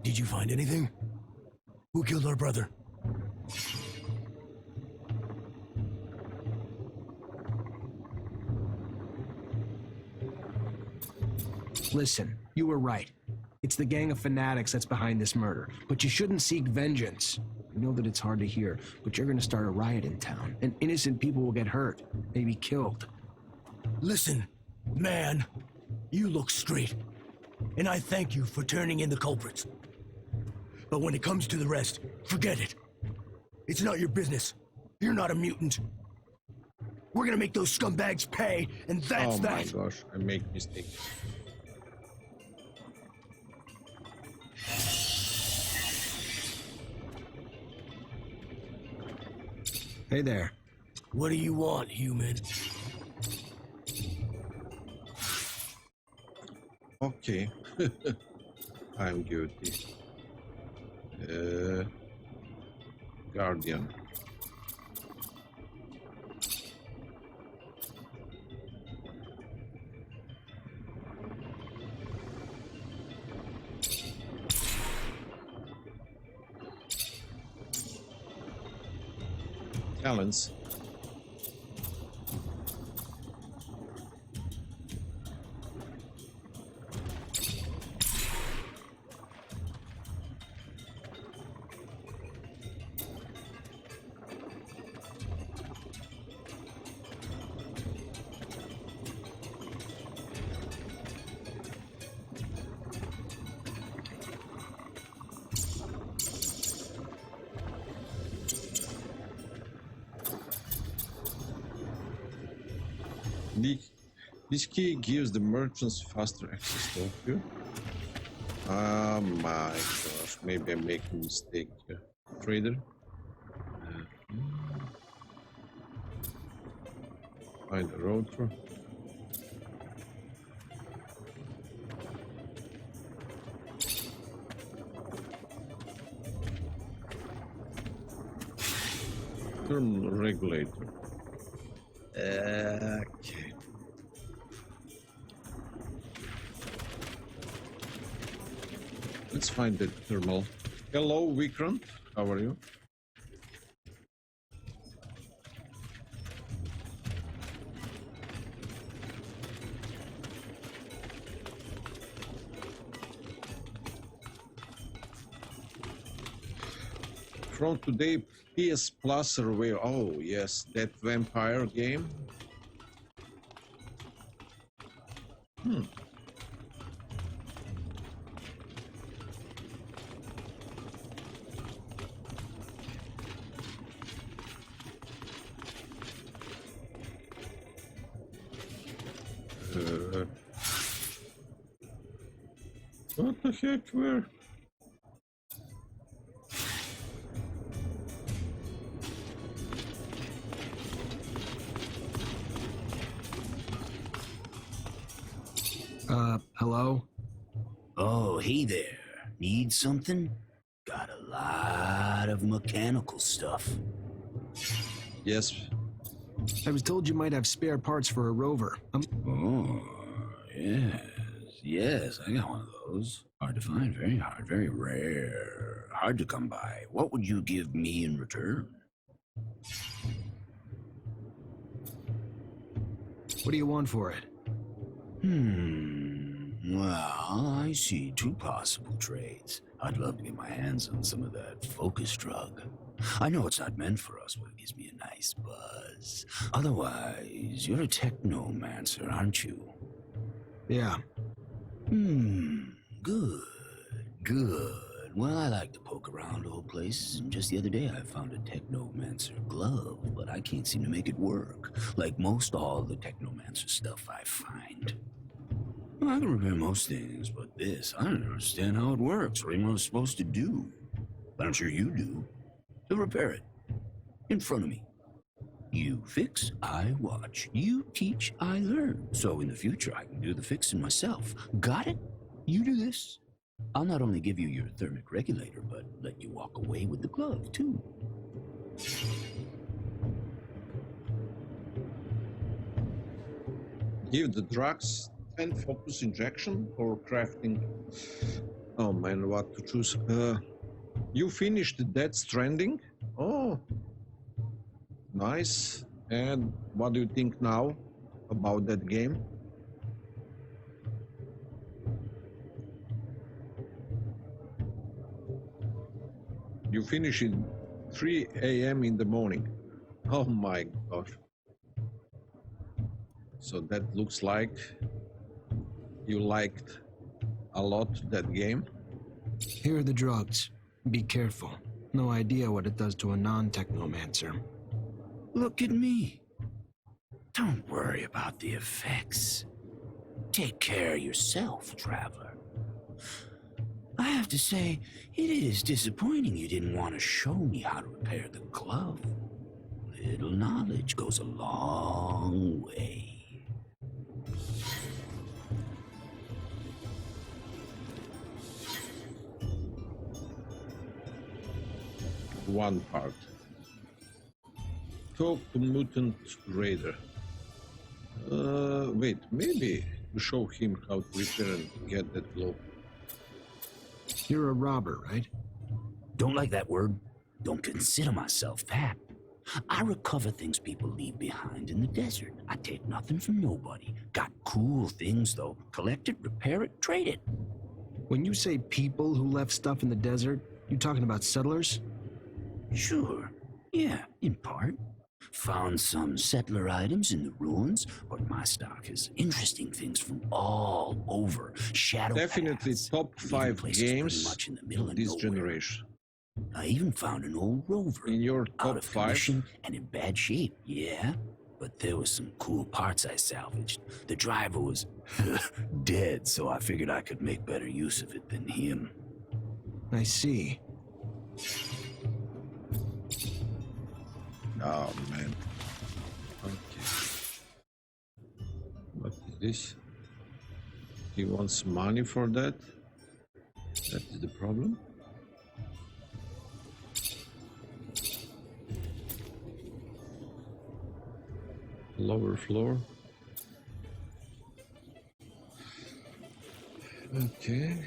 Did you find anything? Who killed our brother? Listen, you were right. It's the gang of fanatics that's behind this murder. But you shouldn't seek vengeance. I know that it's hard to hear, but you're gonna start a riot in town, and innocent people will get hurt, maybe killed. Listen, man, you look straight, and I thank you for turning in the culprits. But when it comes to the rest, forget it. It's not your business. You're not a mutant. We're gonna make those scumbags pay, and that's that. Oh my gosh, I make mistakes. Hey there. What do you want, human? Okay. I'm guilty. Guardian. Talents. The, this key gives the merchants faster access to you. Oh my gosh, maybe I'm making a mistake here. Trader. Find a road through. Thermal regulator. Okay. Let's find the thermal. Hello, Vikrant. How are you? From today, PS Plus survey. Oh yes, that vampire game. What the heck? Where? Hello? Oh, hey there. Need something? Got a lot of mechanical stuff. Yes. I was told you might have spare parts for a rover. Oh, yes, I got one of those. Hard to find, very hard, very rare. Hard to come by. What would you give me in return? What do you want for it? Well, I see two possible trades. I'd love to get my hands on some of that focus drug. I know it's not meant for us, but it gives me a nice buzz. Otherwise, you're a Technomancer, aren't you? Yeah. Good, good. Well, I like to poke around old places, and just the other day I found a Technomancer glove, but I can't seem to make it work, like most all the Technomancer stuff I find. Well, I can repair most things, but this, I don't understand how it works, or even what it's supposed to do. But I'm sure you do. So repair it. In front of me. You fix, I watch. You teach, I learn. So in the future, I can do the fixing myself. Got it? You do this. I'll not only give you your thermic regulator, but let you walk away with the glove, too. Give the drugs 10 focus injection or crafting. Oh man, what to choose? You finished Death Stranding? Oh, nice. And what do you think now about that game? You finish it 3 a.m. in the morning. Oh my gosh. So that looks like you liked a lot that game. Here are the drugs. Be careful. No idea what it does to a non-Technomancer. Look at me. Don't worry about the effects. Take care of yourself, traveler. I have to say, it is disappointing you didn't want to show me how to repair the glove. Little knowledge goes a long way. One part. Talk to Mutant Raider. Wait, maybe to show him how to repair and get that glove. You're a robber, right? Don't like that word. Don't consider myself that. I recover things people leave behind in the desert. I take nothing from nobody. Got cool things, though. Collect it, repair it, trade it. When you say people who left stuff in the desert, you talking about settlers? Sure. Yeah, in part. Found some settler items in the ruins, but my stock has interesting things from all over. Shadow Definitely paths, top 5 places games pretty much in the middle of of this nowhere. generation. I even found an old Rover. In your Out top of 5? commission and in bad shape, yeah. but there was some cool parts I salvaged. The driver was dead, so I figured I could make better use of it than him. I see. Oh man. Okay. What is this? He wants money for that? That is the problem? Lower floor. Okay.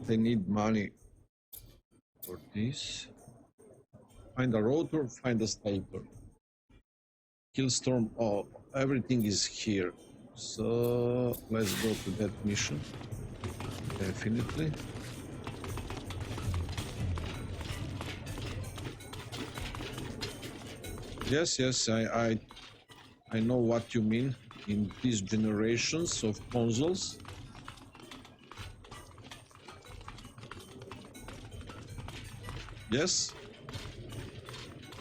They need money for this. Find a rotor, find a stapler. Killstorm, oh, everything is here. So let's go to that mission. Definitely. Yes, I know what you mean in these generations of consoles. Yes,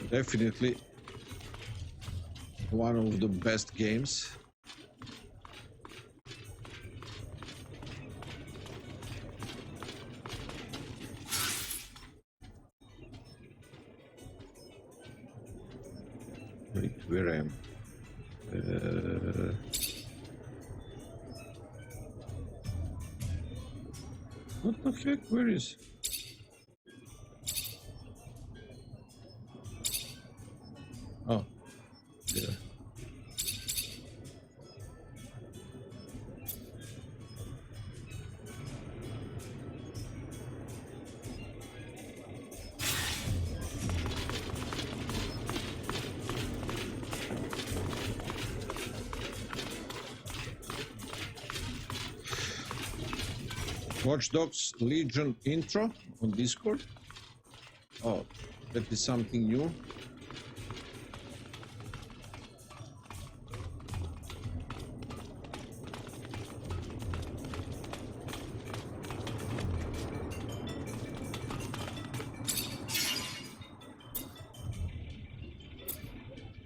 definitely one of the best games. Wait, where I am? What the heck? Where is? Oh, yeah. Watch Dogs Legion intro on Discord. Oh, that is something new.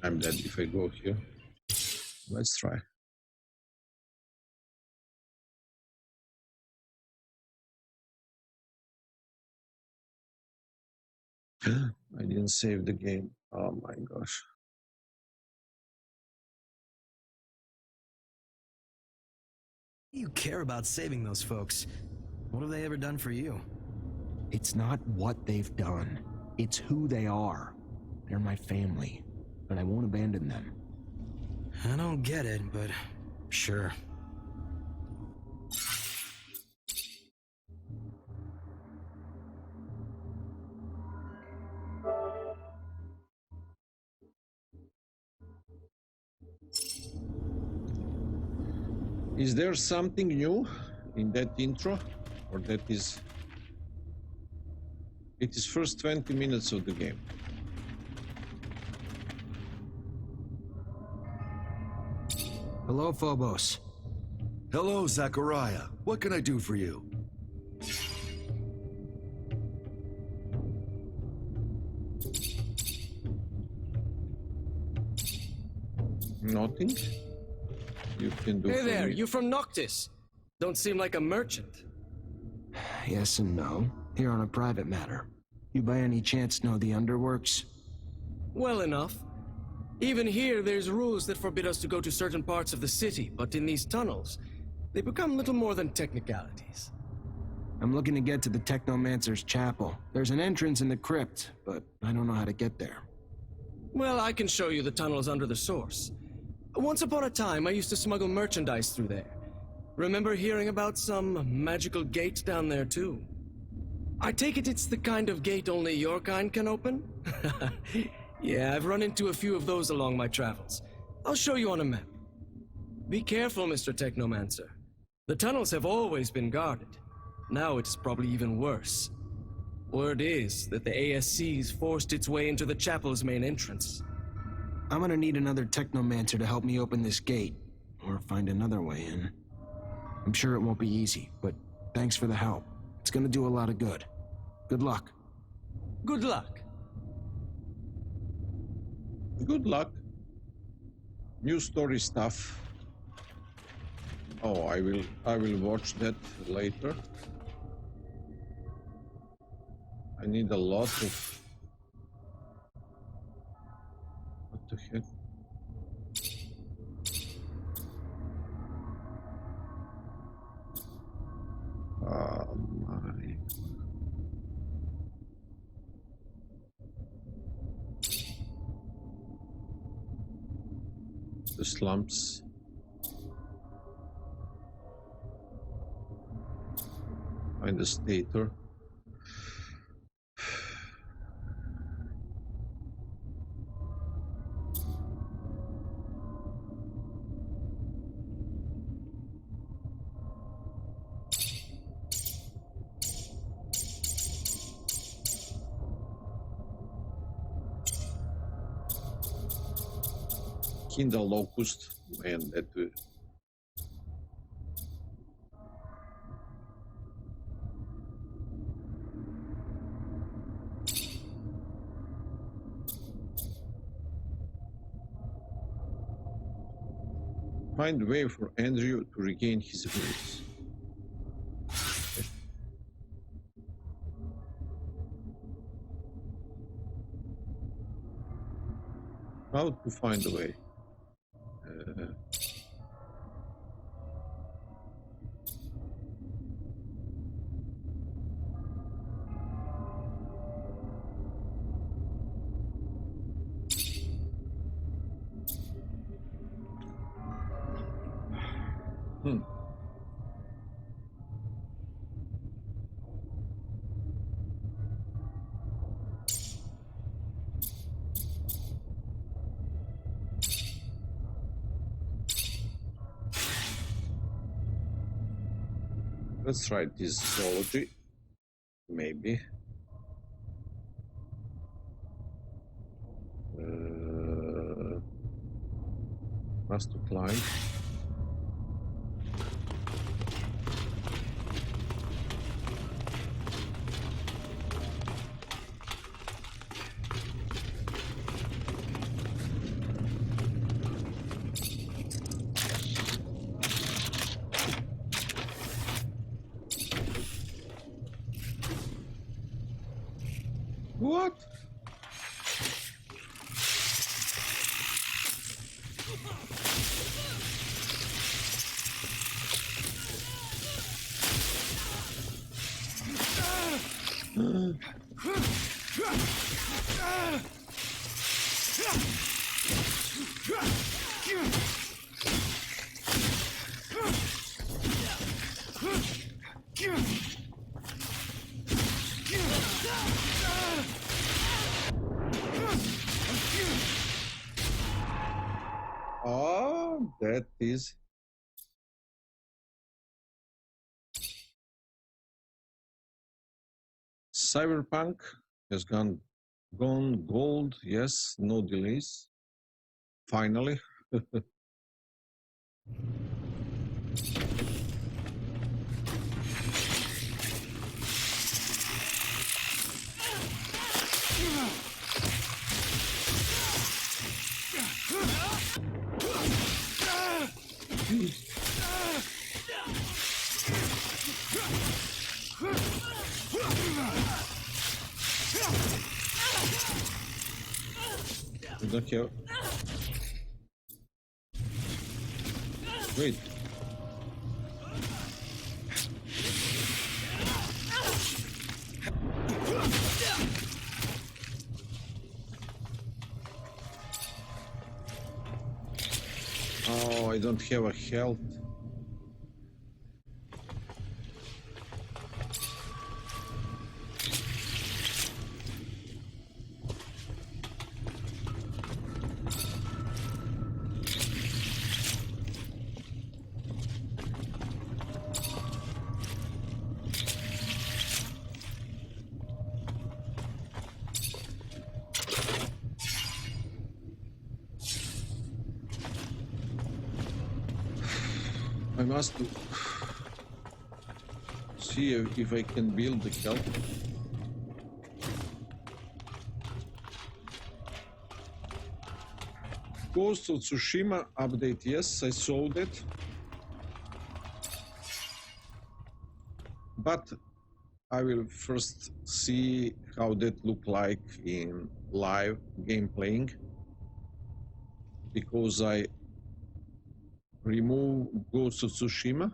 I'm dead if I go here. Let's try. I didn't save the game. Oh my gosh. You care about saving those folks. What have they ever done for you? It's not what they've done. It's who they are. They're my family, and I won't abandon them. I don't get it, but sure. Is there something new in that intro? Or that is... It is first 20 minutes of the game. Hello, Phobos. Hello, Zachariah. What can I do for you? Nothing? You can do Hey for there, me. you from Noctis? Don't seem like a merchant. Yes and no. Here on a private matter. You by any chance know the underworks? Well enough. Even here, there's rules that forbid us to go to certain parts of the city, but in these tunnels, they become little more than technicalities. I'm looking to get to the Technomancers chapel. There's an entrance in the crypt, but I don't know how to get there. Well, I can show you the tunnels under the source. Once upon a time, I used to smuggle merchandise through there. Remember hearing about some magical gate down there, too? I take it it's the kind of gate only your kind can open? Yeah, I've run into a few of those along my travels. I'll show you on a map. Be careful, Mr. Technomancer. The tunnels have always been guarded. Now it is probably even worse. Word is that the ASC's forced its way into the chapel's main entrance. I'm gonna need another Technomancer to help me open this gate, or find another way in. I'm sure it won't be easy, but Thanks for the help. It's gonna do a lot of good. Good luck. Good luck. Good luck. New story stuff. Oh, I will watch that later. I need a lot of... What the heck? Oh my... The slumps. Find the stator. Kindle locust, man, that find a way for Andrew to regain his abilities. How to find a way? Let's try this zoology, maybe. Must to climb. What? Oh, that is... Cyberpunk has gone gold. Yes, no delays. Finally. We don't have... Wait. Oh, I don't have a health. I must see if I can build the kelp. Ghost of Tsushima update, yes, I saw that. But I will first see how that look like in live game playing, because I remove Ghost of Tsushima.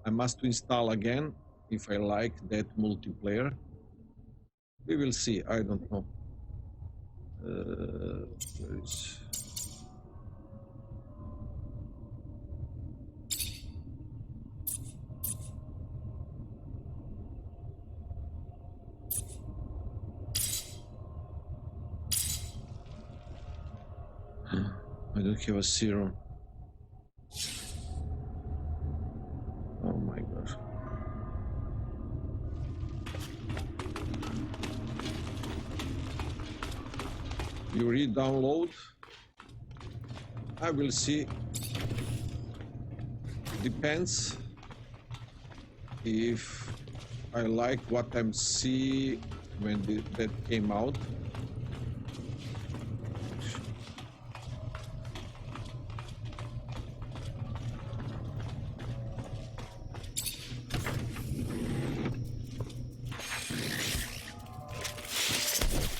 I must install again if I like that multiplayer. We will see, I don't know. Where is... I don't have a serum. Oh my god. You re-download? I will see. Depends if I like what I'm see when that came out.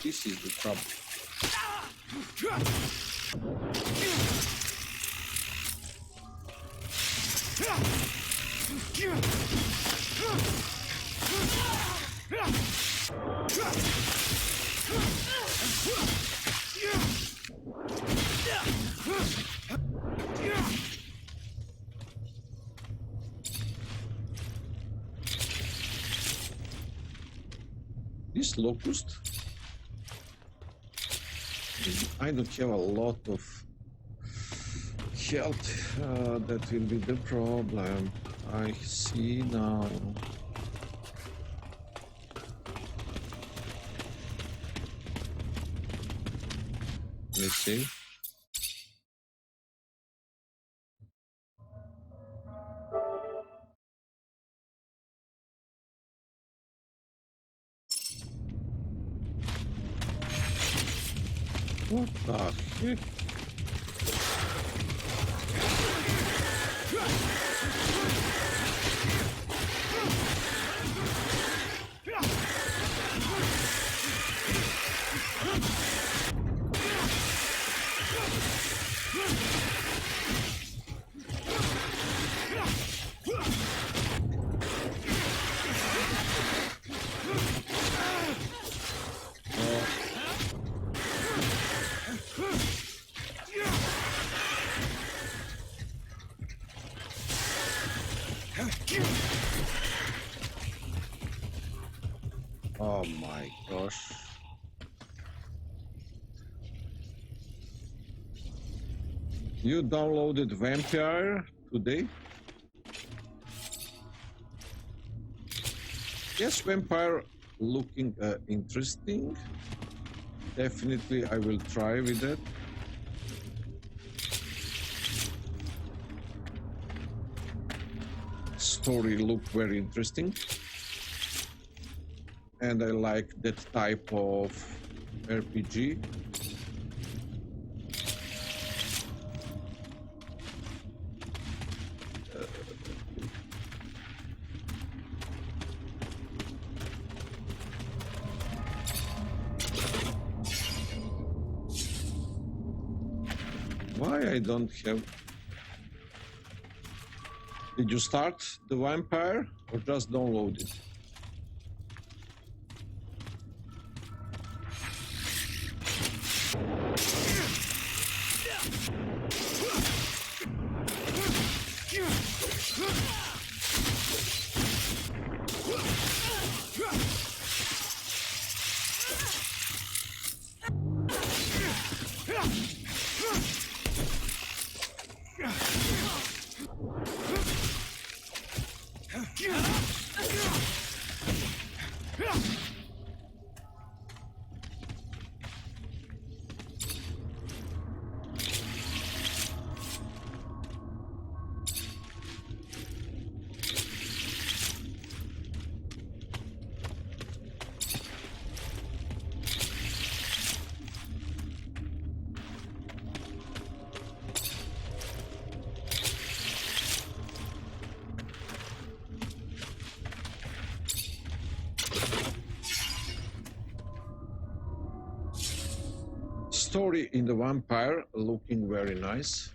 This is the trouble. This locust, I don't have a lot of health. That will be the problem. I see now. Let's see. What the heck? Oh my gosh. You downloaded Vampire today? Yes, Vampire looking interesting. Definitely I will try with that. Story look very interesting. And I like that type of RPG. Why I don't have... Did you start the Vampire or just download it? story in the vampire looking very nice.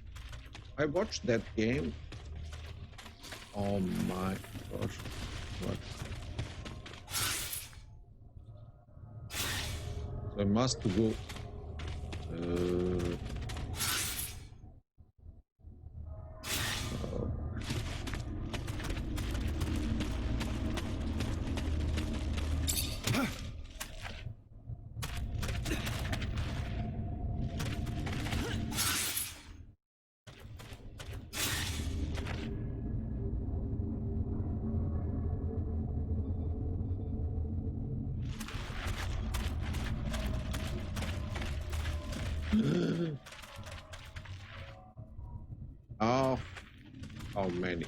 I watched that game. Oh my gosh. What? So I must go. Oh, how many?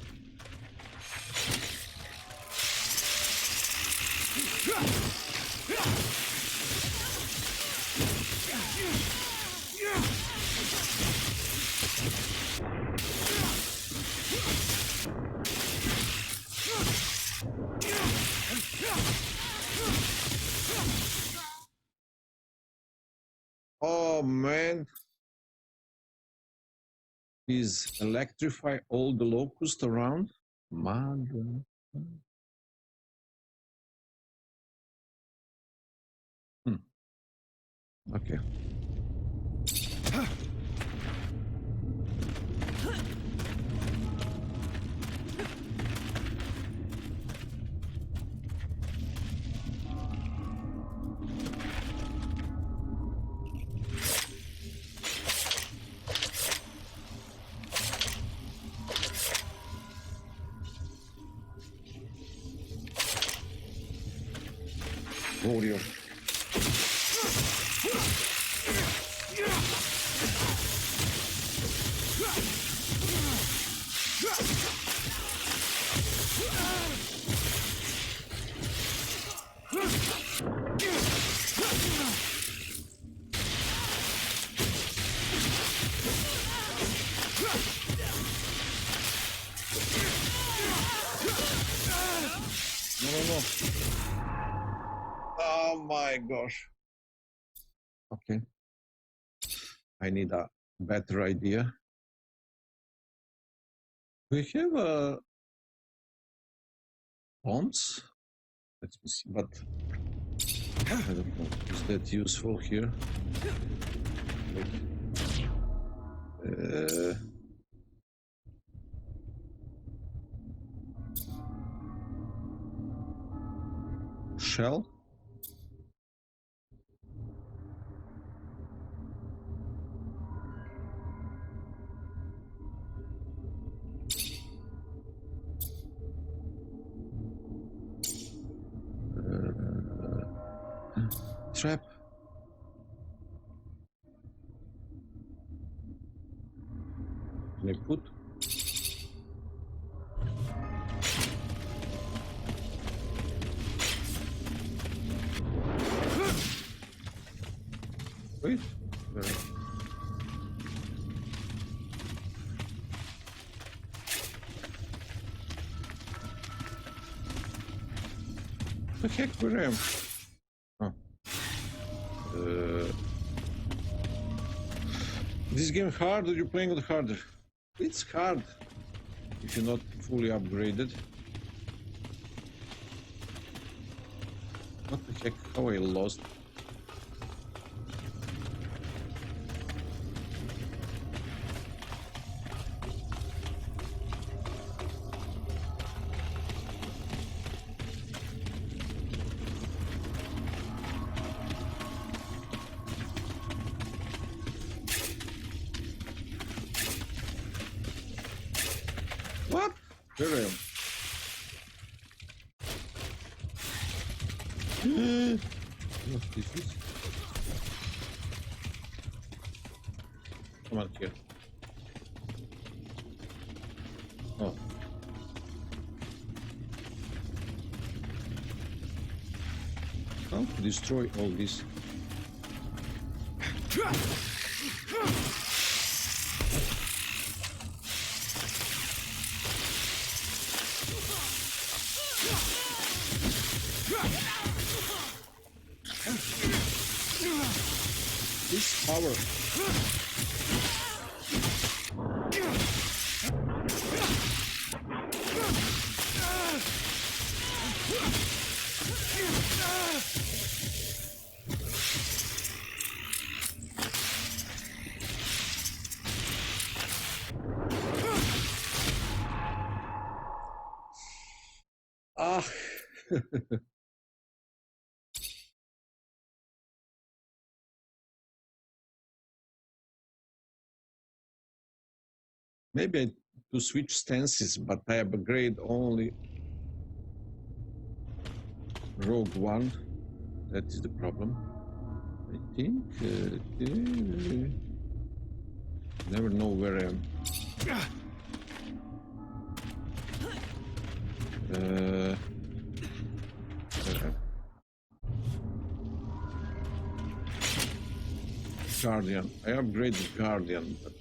Oh man. Is electrify all the locusts around? Mother. Okay. Warrior. No. Oh my gosh. Okay. I need a better idea. We have a bombs. Let me see, but I don't know. Is that useful here? Wait. Shell? Trap? Can I put? Wait. The heck where I am? Oh. This game hard or you playing it harder? It's hard if you're not fully upgraded. What the heck? How I lost? What? Where I am? What is this? Come on here. Oh. How to destroy all this? This power. Ah. Maybe I to switch stances, but I upgrade only Rogue One. That is the problem. I think. Never know where I am. Guardian. I upgraded Guardian, but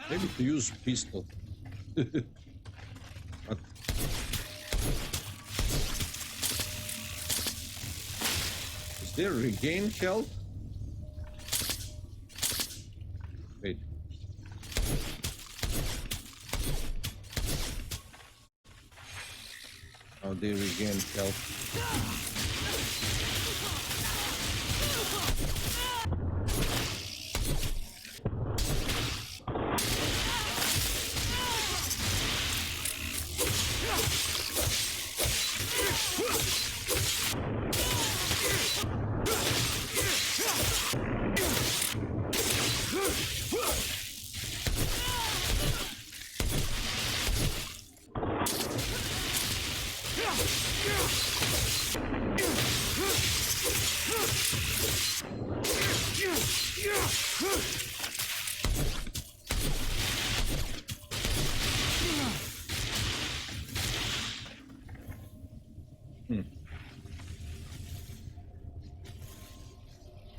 maybe to use pistol. But is there regain health? Wait. Oh, they regain health.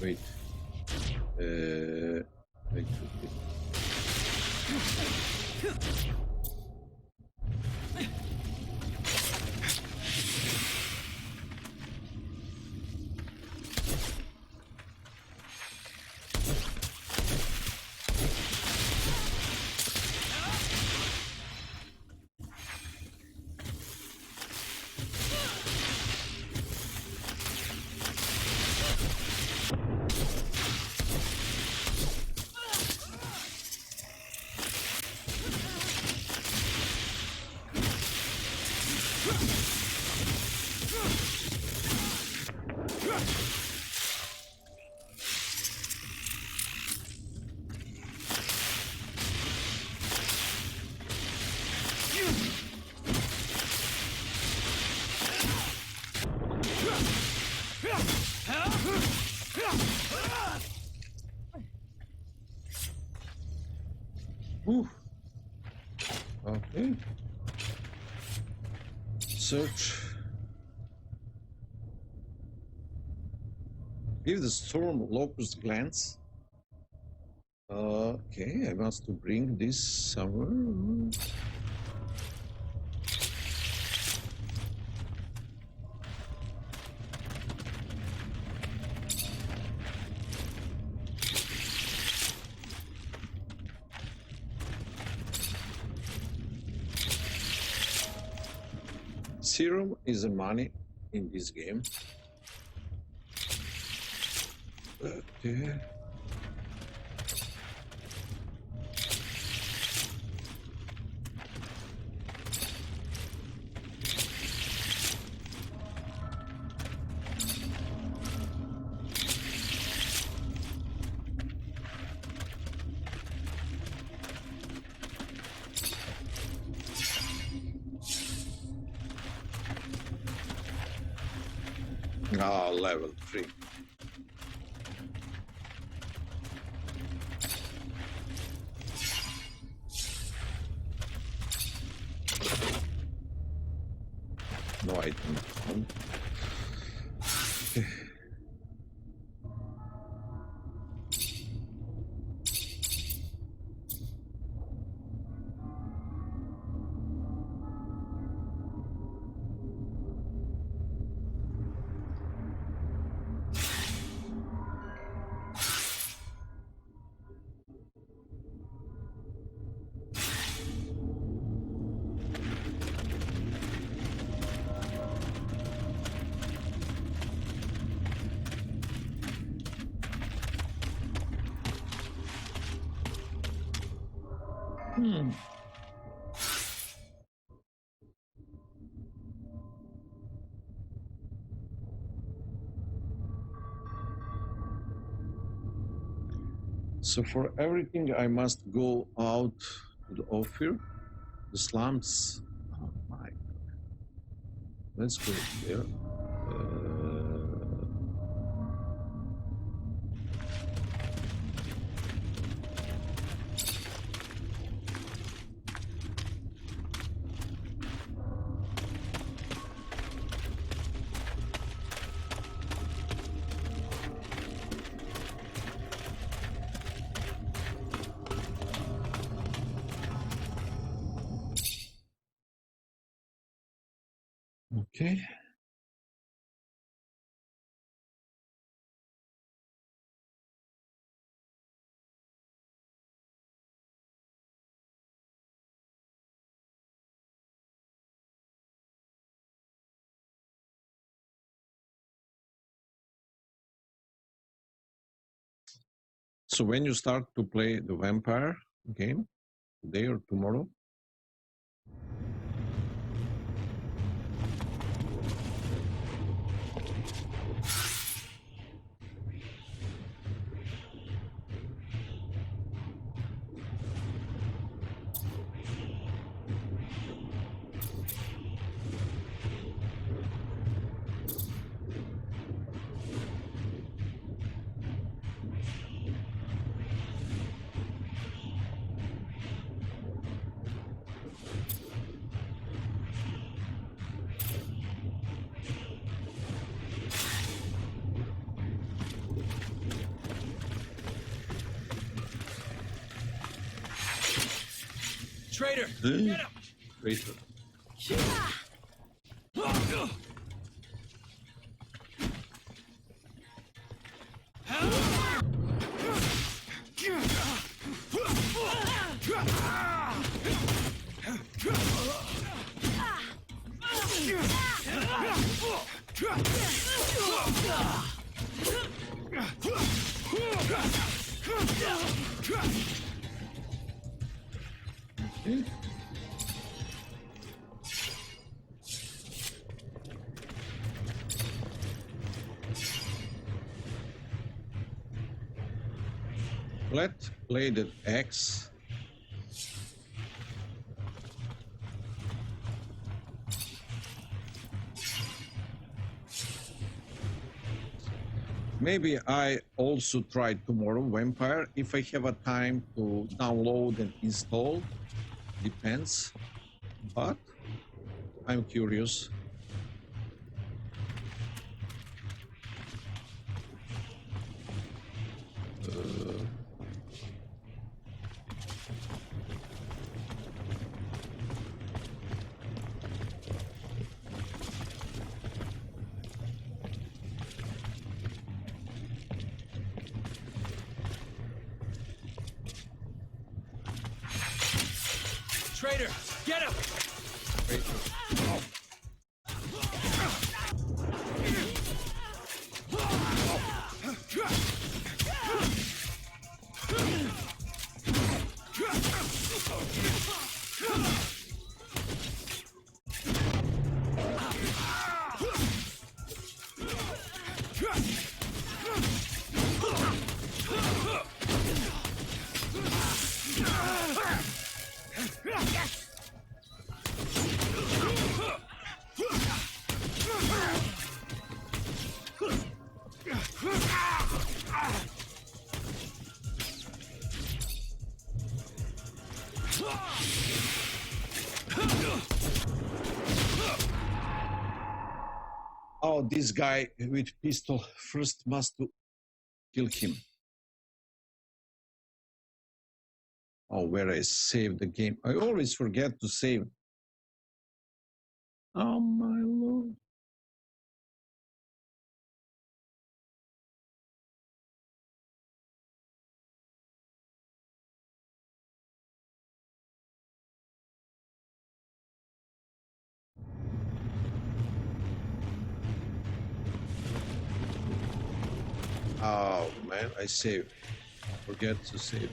Wait. Wait. Ooh. Okay. Search. Give the storm locust glance. Okay, I must to bring this somewhere. Serum is a money in this game. Okay. Ah, level 3. no item found. Okay. So for everything, I must go out to the Ophir, the slums. Oh my God. Let's go there. Okay. So when you start to play the vampire game, today or tomorrow? Traitor! Get him! Traitor. Let's play the X. Maybe I also try tomorrow Vampire if I have a time to download and install. Depends. But I'm curious. Traitor! Get him! Oh. Oh, this guy with pistol. First must to kill him. Oh, where I saved the game. I always forget to save. Oh my lord. Oh man, I saved. Forget to save.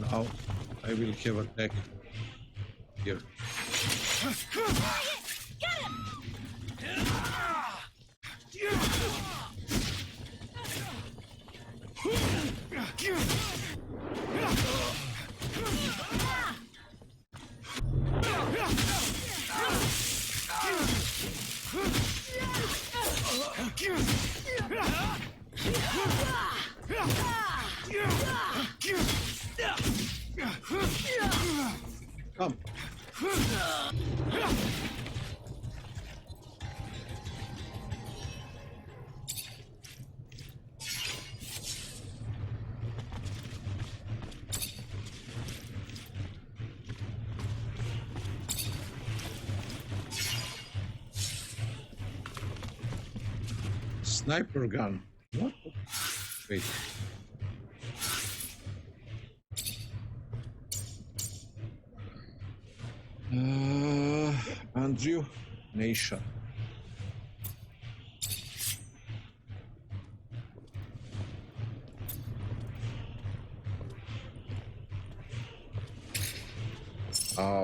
Now I will have attack here. Come. Sniper gun. What? Wait. Andrew Nation.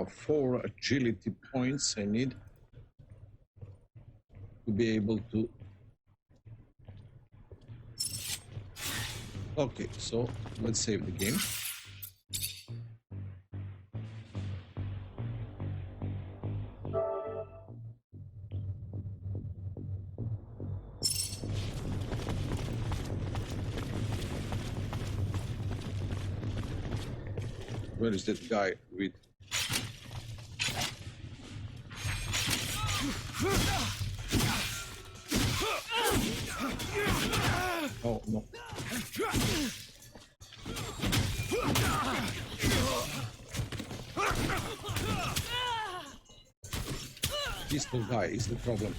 Four agility points I need to be able to. Okay, so let's save the game. Where is that guy with? Oh no. Pistol guy is the problem.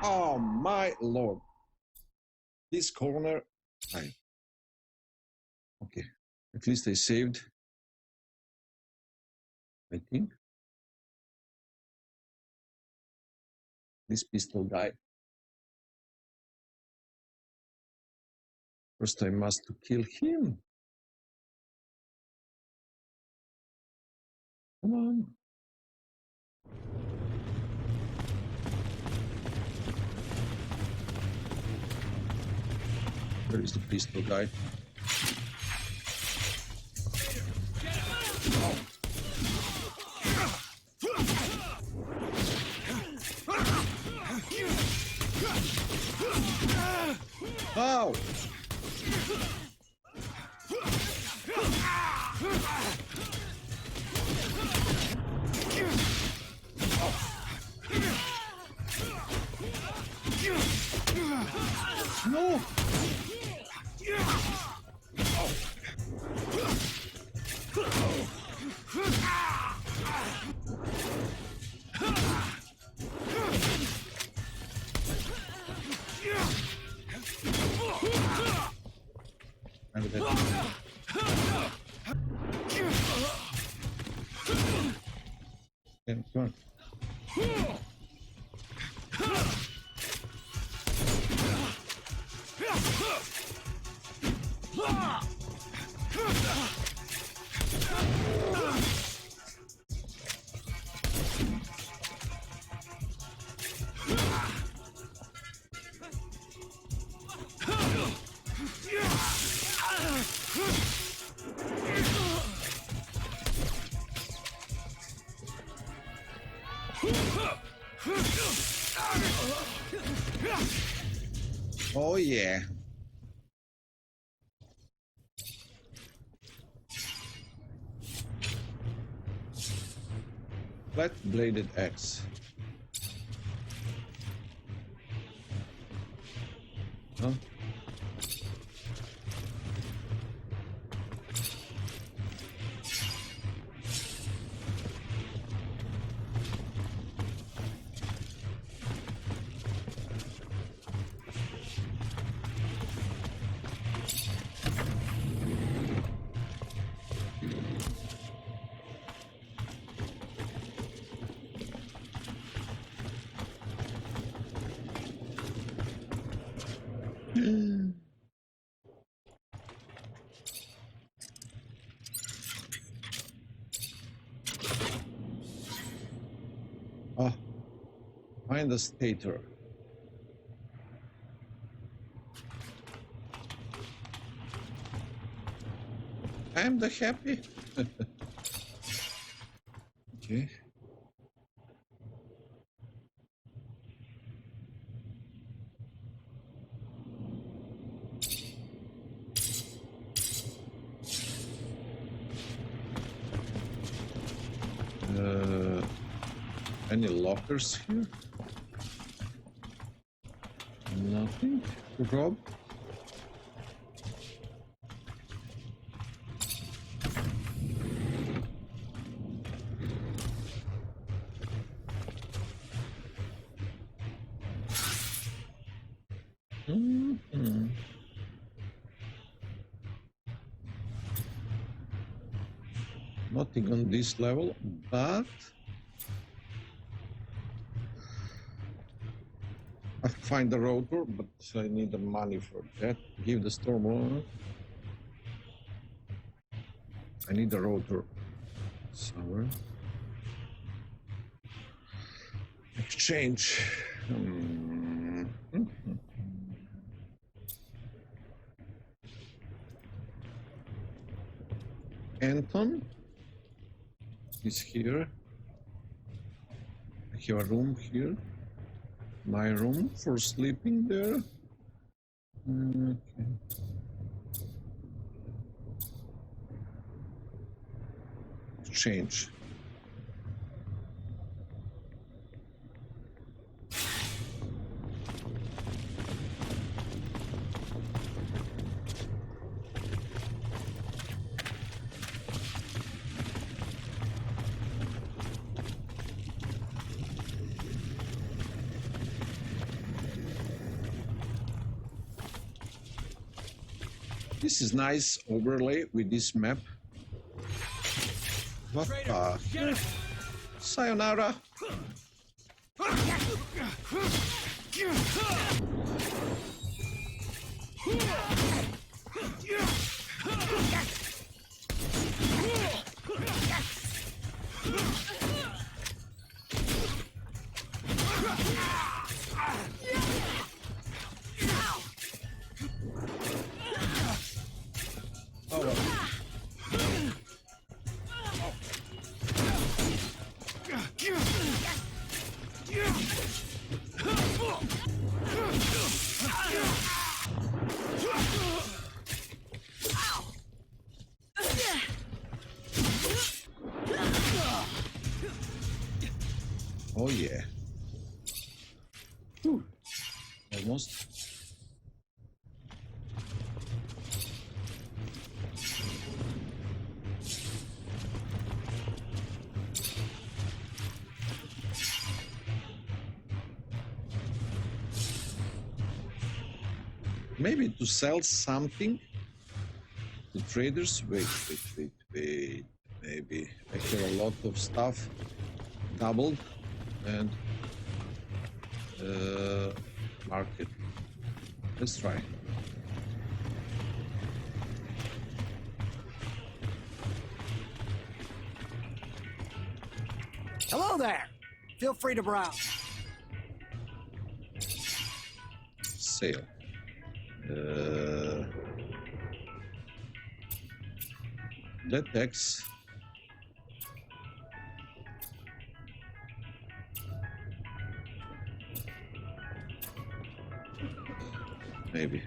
Oh my lord. This corner. Okay. At least I saved. I think. This pistol guy. First I must to kill him. Come on. Where is the pistol guy? Oh. Oh. No. Come on. Oh yeah. Flat-bladed axe. Huh? Oh, find the stator. I'm the happy. Okay. Any lockers here? Nothing to rob. Nothing on this level, but I find the rotor, but I need the money for that. Give the storm on. I need the rotor somewhere. Exchange. Anton is here. I have a room here. My room for sleeping there. Okay. Change. This is nice overlay with this map. What the? Sayonara. Oh yeah. Whew. Almost. Maybe to sell something to traders. Wait. Maybe I have a lot of stuff doubled and market. Let's try. Hello there. Feel free to browse. Sale. That X. maybe.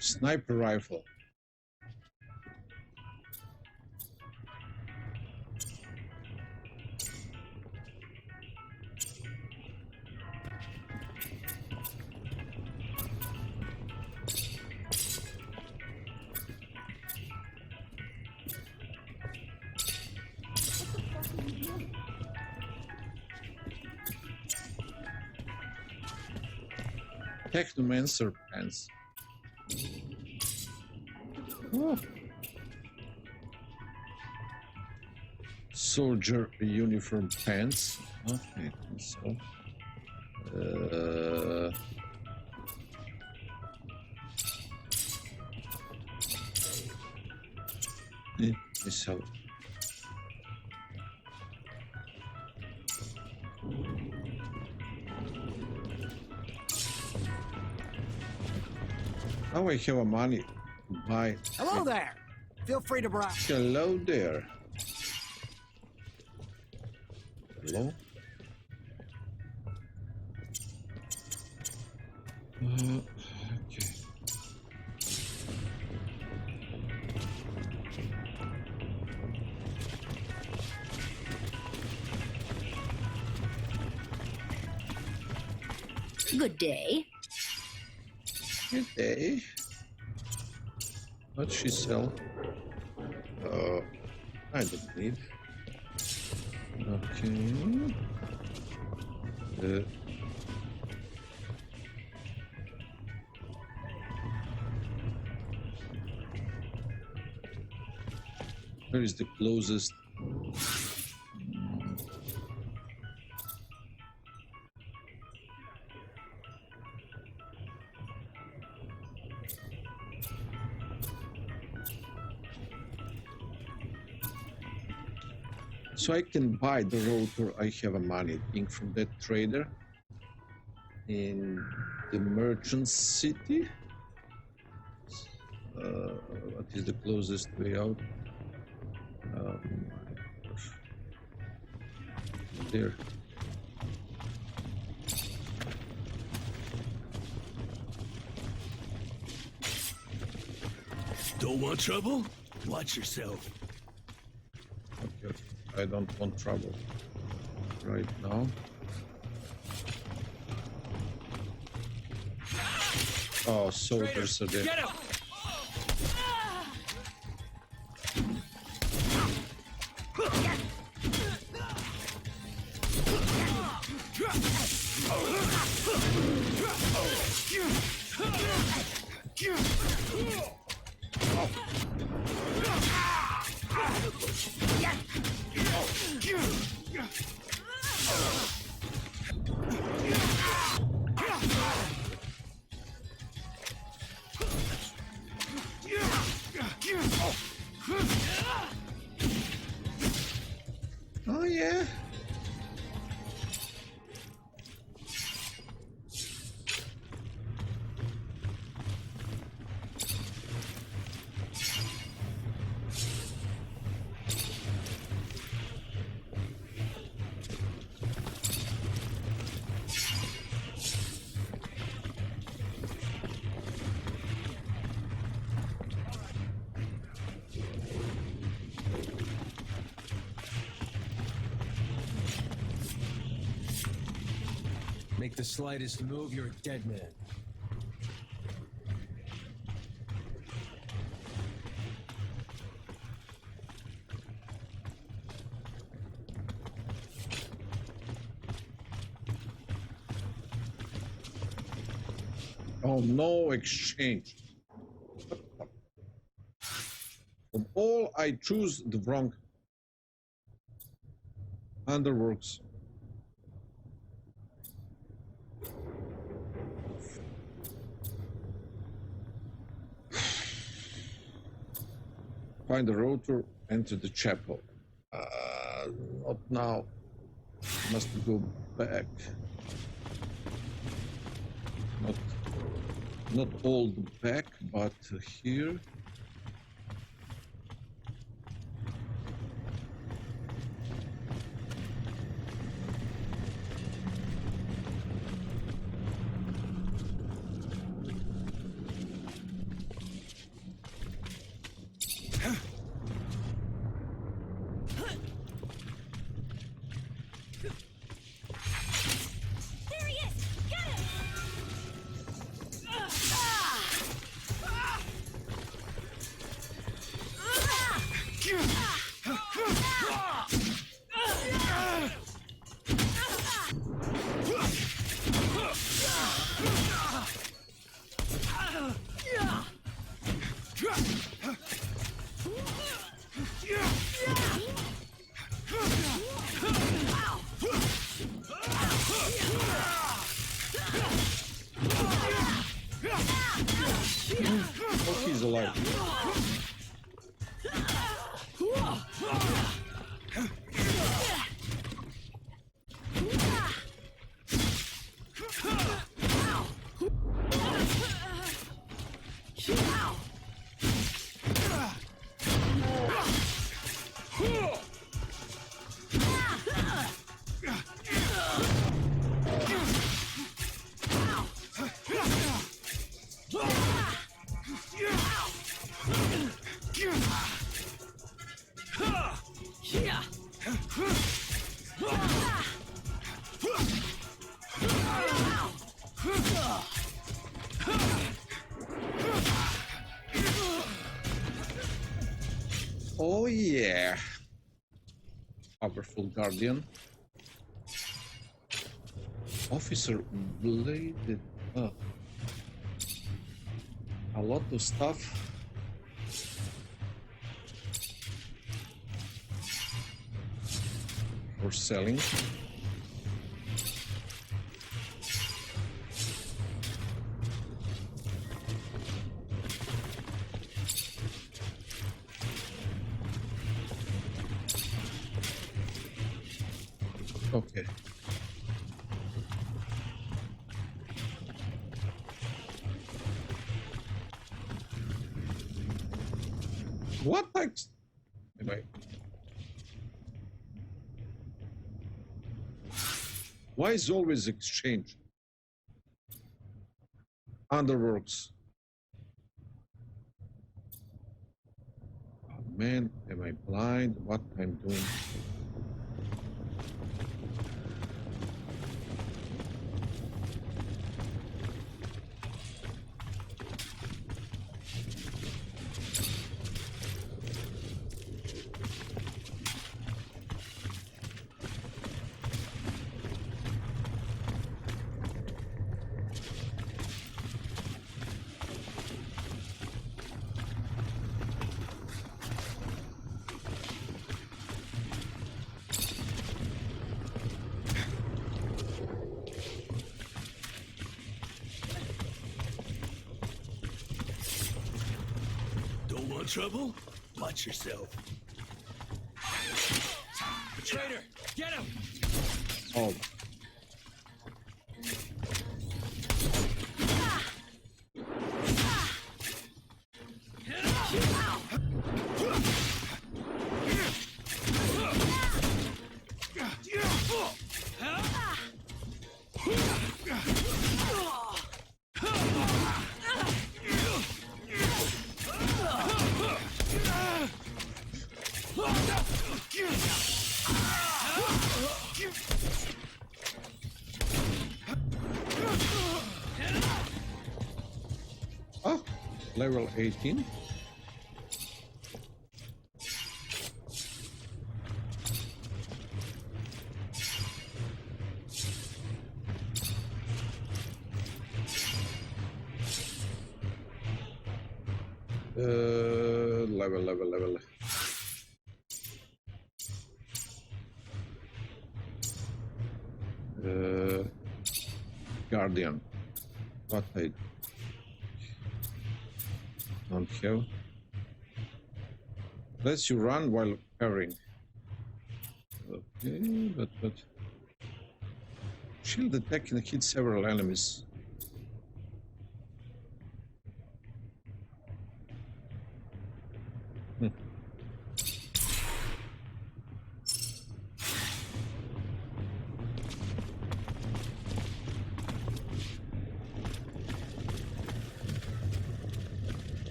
Sniper rifle. Technomancer pants. Oh. Soldier uniform pants. Okay, so. This help. Now I have a money to buy. Hello there. Feel free to browse. Hello there. Hello? Okay. Good day. Good day. What she sell? I don't need. Okay. Where is the closest? So I can buy the rotor. I have a money thing from that trader in the merchant city. What is the closest way out? There. Don't want trouble? Watch yourself. Okay. I don't want trouble right now. Oh, soldiers are there. Get him! Oh yeah. Make the slightest move, you're a dead man. Oh, no exchange. From all, I choose the wrong Underworks. Find the rotor, enter the chapel. Not now. Must go back. Not all the back, but here. There he is! Get him! Oh, he's alive. Oh yeah. Powerful guardian. Officer bladed up. A lot of stuff. For selling. Okay. What next? Anyway. Why is always exchange? Underworks. Oh man, am I blind? What I'm doing? Don't want trouble? Watch yourself. Traitor, get him! Oh. Oh, level 18. Level. Guardian. What I don't have. Lets you run while carrying. Okay, but shield attack can hit several enemies.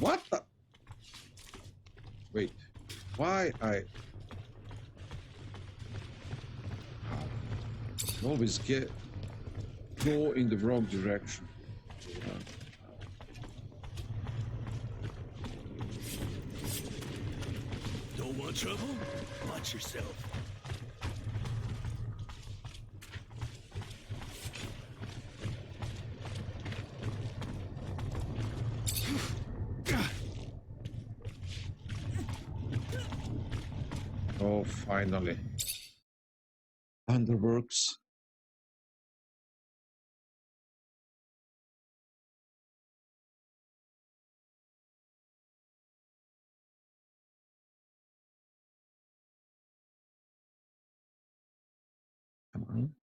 What the? Wait, why I always go in the wrong direction? Don't want trouble? Watch yourself. Oh, finally. Underworks. Come on.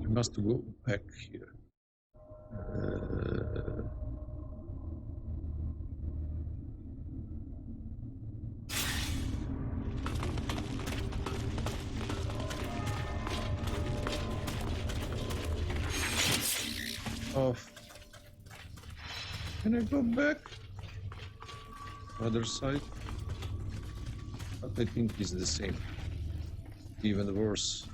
I must go back here. Oh, can I go back? Other side? But I think it's the same. Even worse.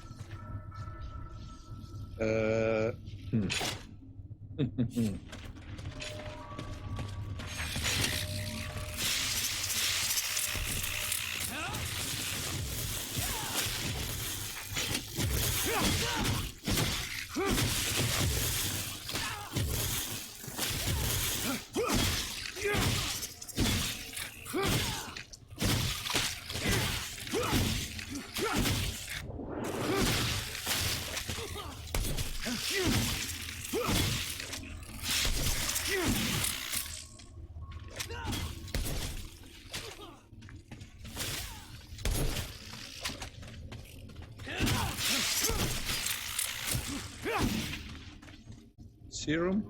Serum.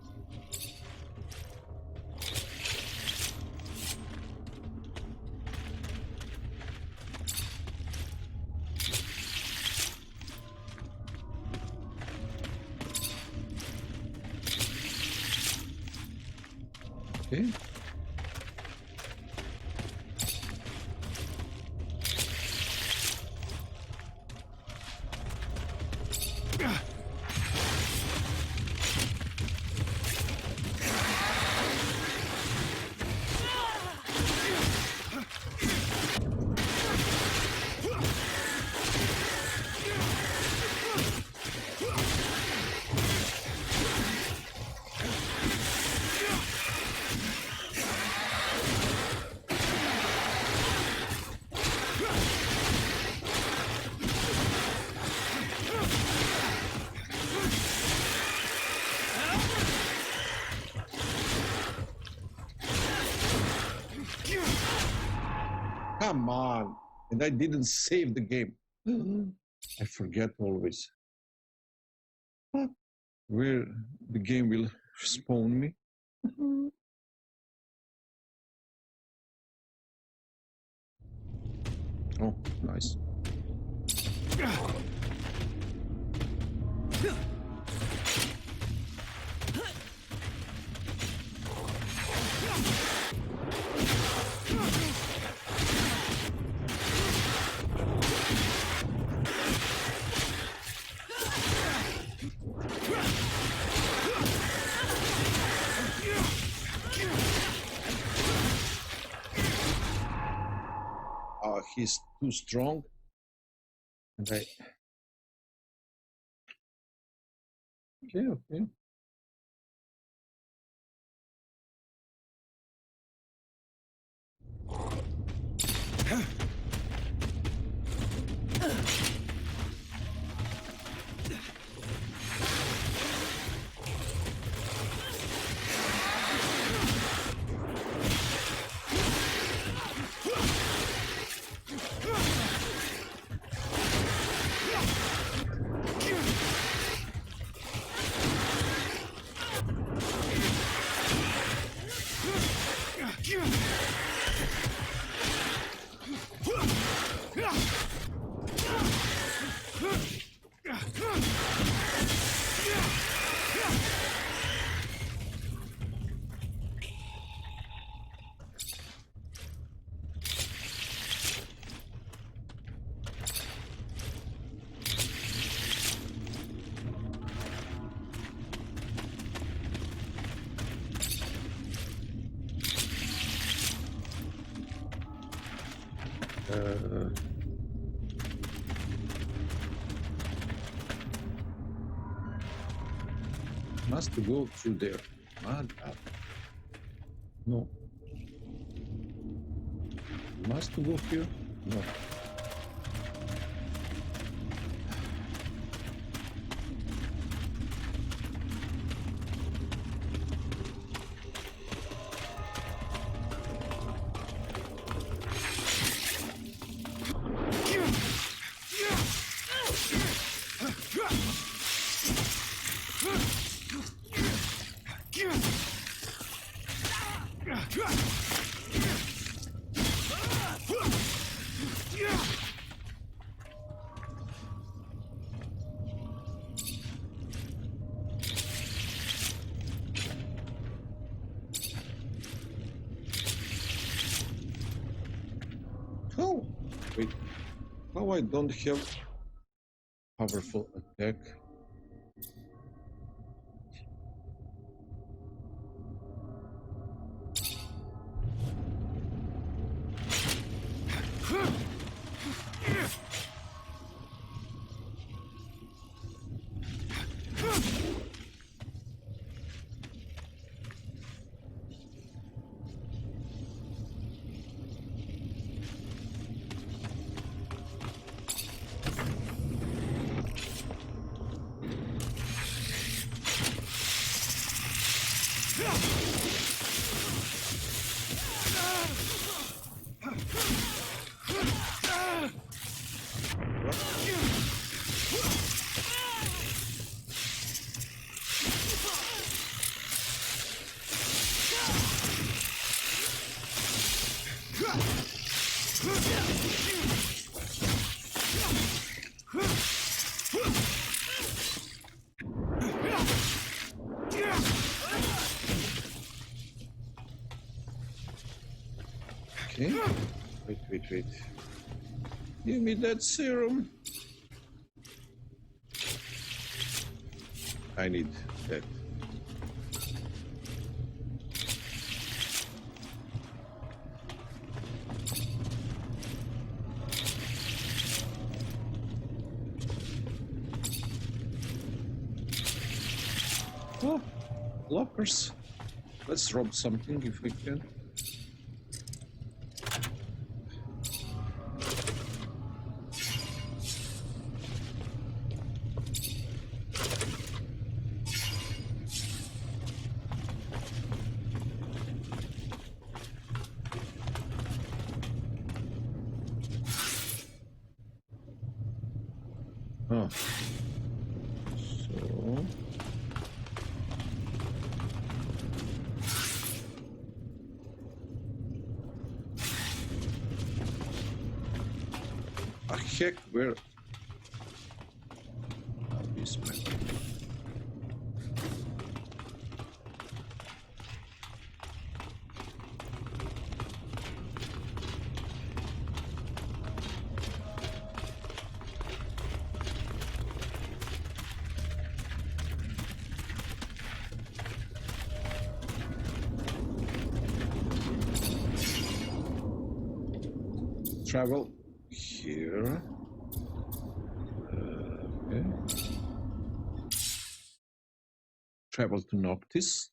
Okay. Come on. And I didn't save the game. I forget always. What? Where the game will spawn me? Oh, nice. he's too strong. And I... Okay. Must go through there. No. Must go here? No. Oh, wait. How I don't have powerful attack? Okay. Wait. Give me that serum. I need that. Oh, lockers. Let's rob something if we can. Oh. So. Heck, where? This man. Travel. here. Okay. Travel to Noctis.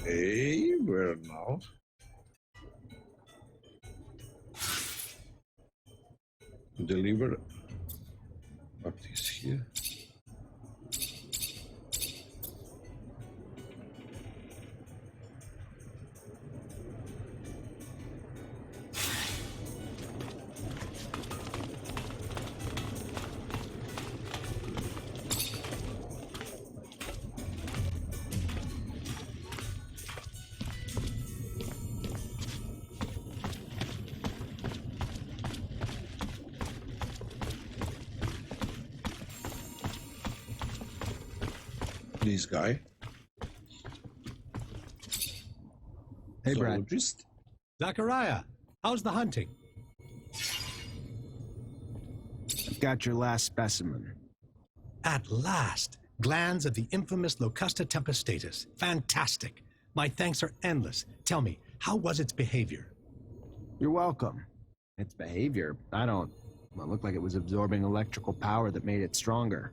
Hey, where now? Deliver. What is here? This guy. Hey, Brad. Zoologist. Zachariah, how's the hunting? I've got your last specimen. At last, glands of the infamous Locusta tempestatus. Fantastic. My thanks are endless. Tell me, how was its behavior? You're welcome. Its behavior, well, it looked like it was absorbing electrical power that made it stronger.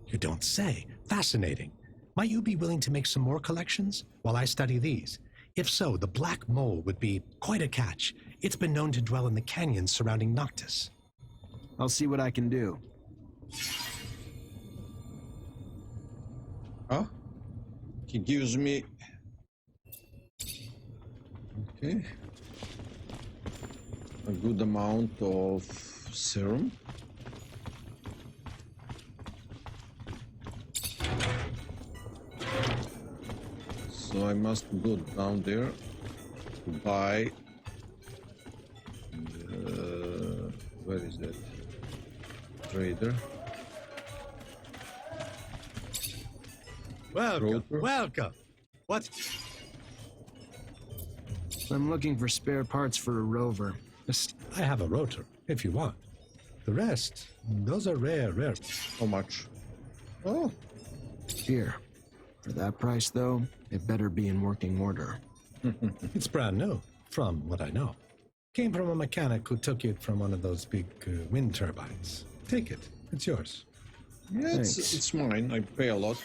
You don't say. Fascinating. Might you be willing to make some more collections while I study these? If so, the black mole would be quite a catch. It's been known to dwell in the canyons surrounding Noctis. I'll see what I can do. Huh? He gives me... Okay. A good amount of serum. So I must go down there to buy. Where is that? Trader. Welcome, welcome. What? I'm looking for spare parts for a rover. I have a rotor, if you want. The rest, those are rare. How much? Oh. Here. For that price, though, it better be in working order. It's brand new, from what I know. Came from a mechanic who took it from one of those big wind turbines. Take it. It's yours. Yeah, it's mine. I pay a lot.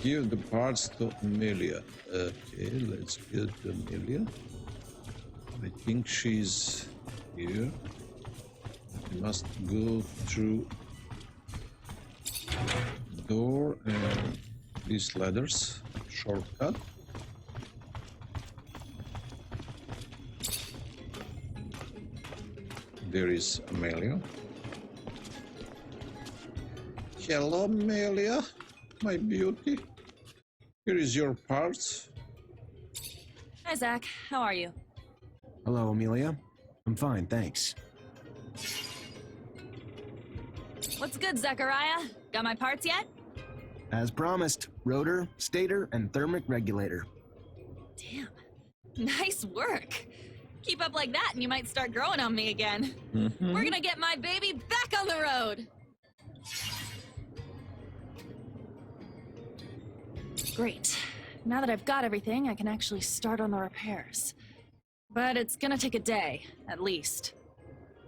Give the parts to Amelia. Okay, let's get Amelia. I think she's here. We must go through door and these ladders. Shortcut. There is Amelia. Hello, Amelia, my beauty. Here is your parts. Hi, Zach. How are you? Hello, Amelia. I'm fine, thanks. What's good, Zachariah? Got my parts yet? As promised, rotor, stator, and thermic regulator. Damn. Nice work. Keep up like that and you might start growing on me again. We're gonna get my baby back on the road. Great. Now that I've got everything, I can actually start on the repairs. But it's gonna take a day, at least.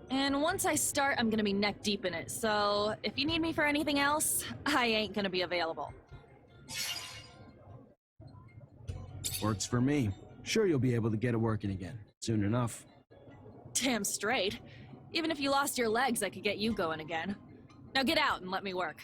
And once I start, I'm gonna be neck deep in it, so if you need me for anything else, I ain't gonna be available. Works for me. Sure you'll be able to get it working again, soon enough. Damn straight. Even if you lost your legs, I could get you going again. Now get out and let me work.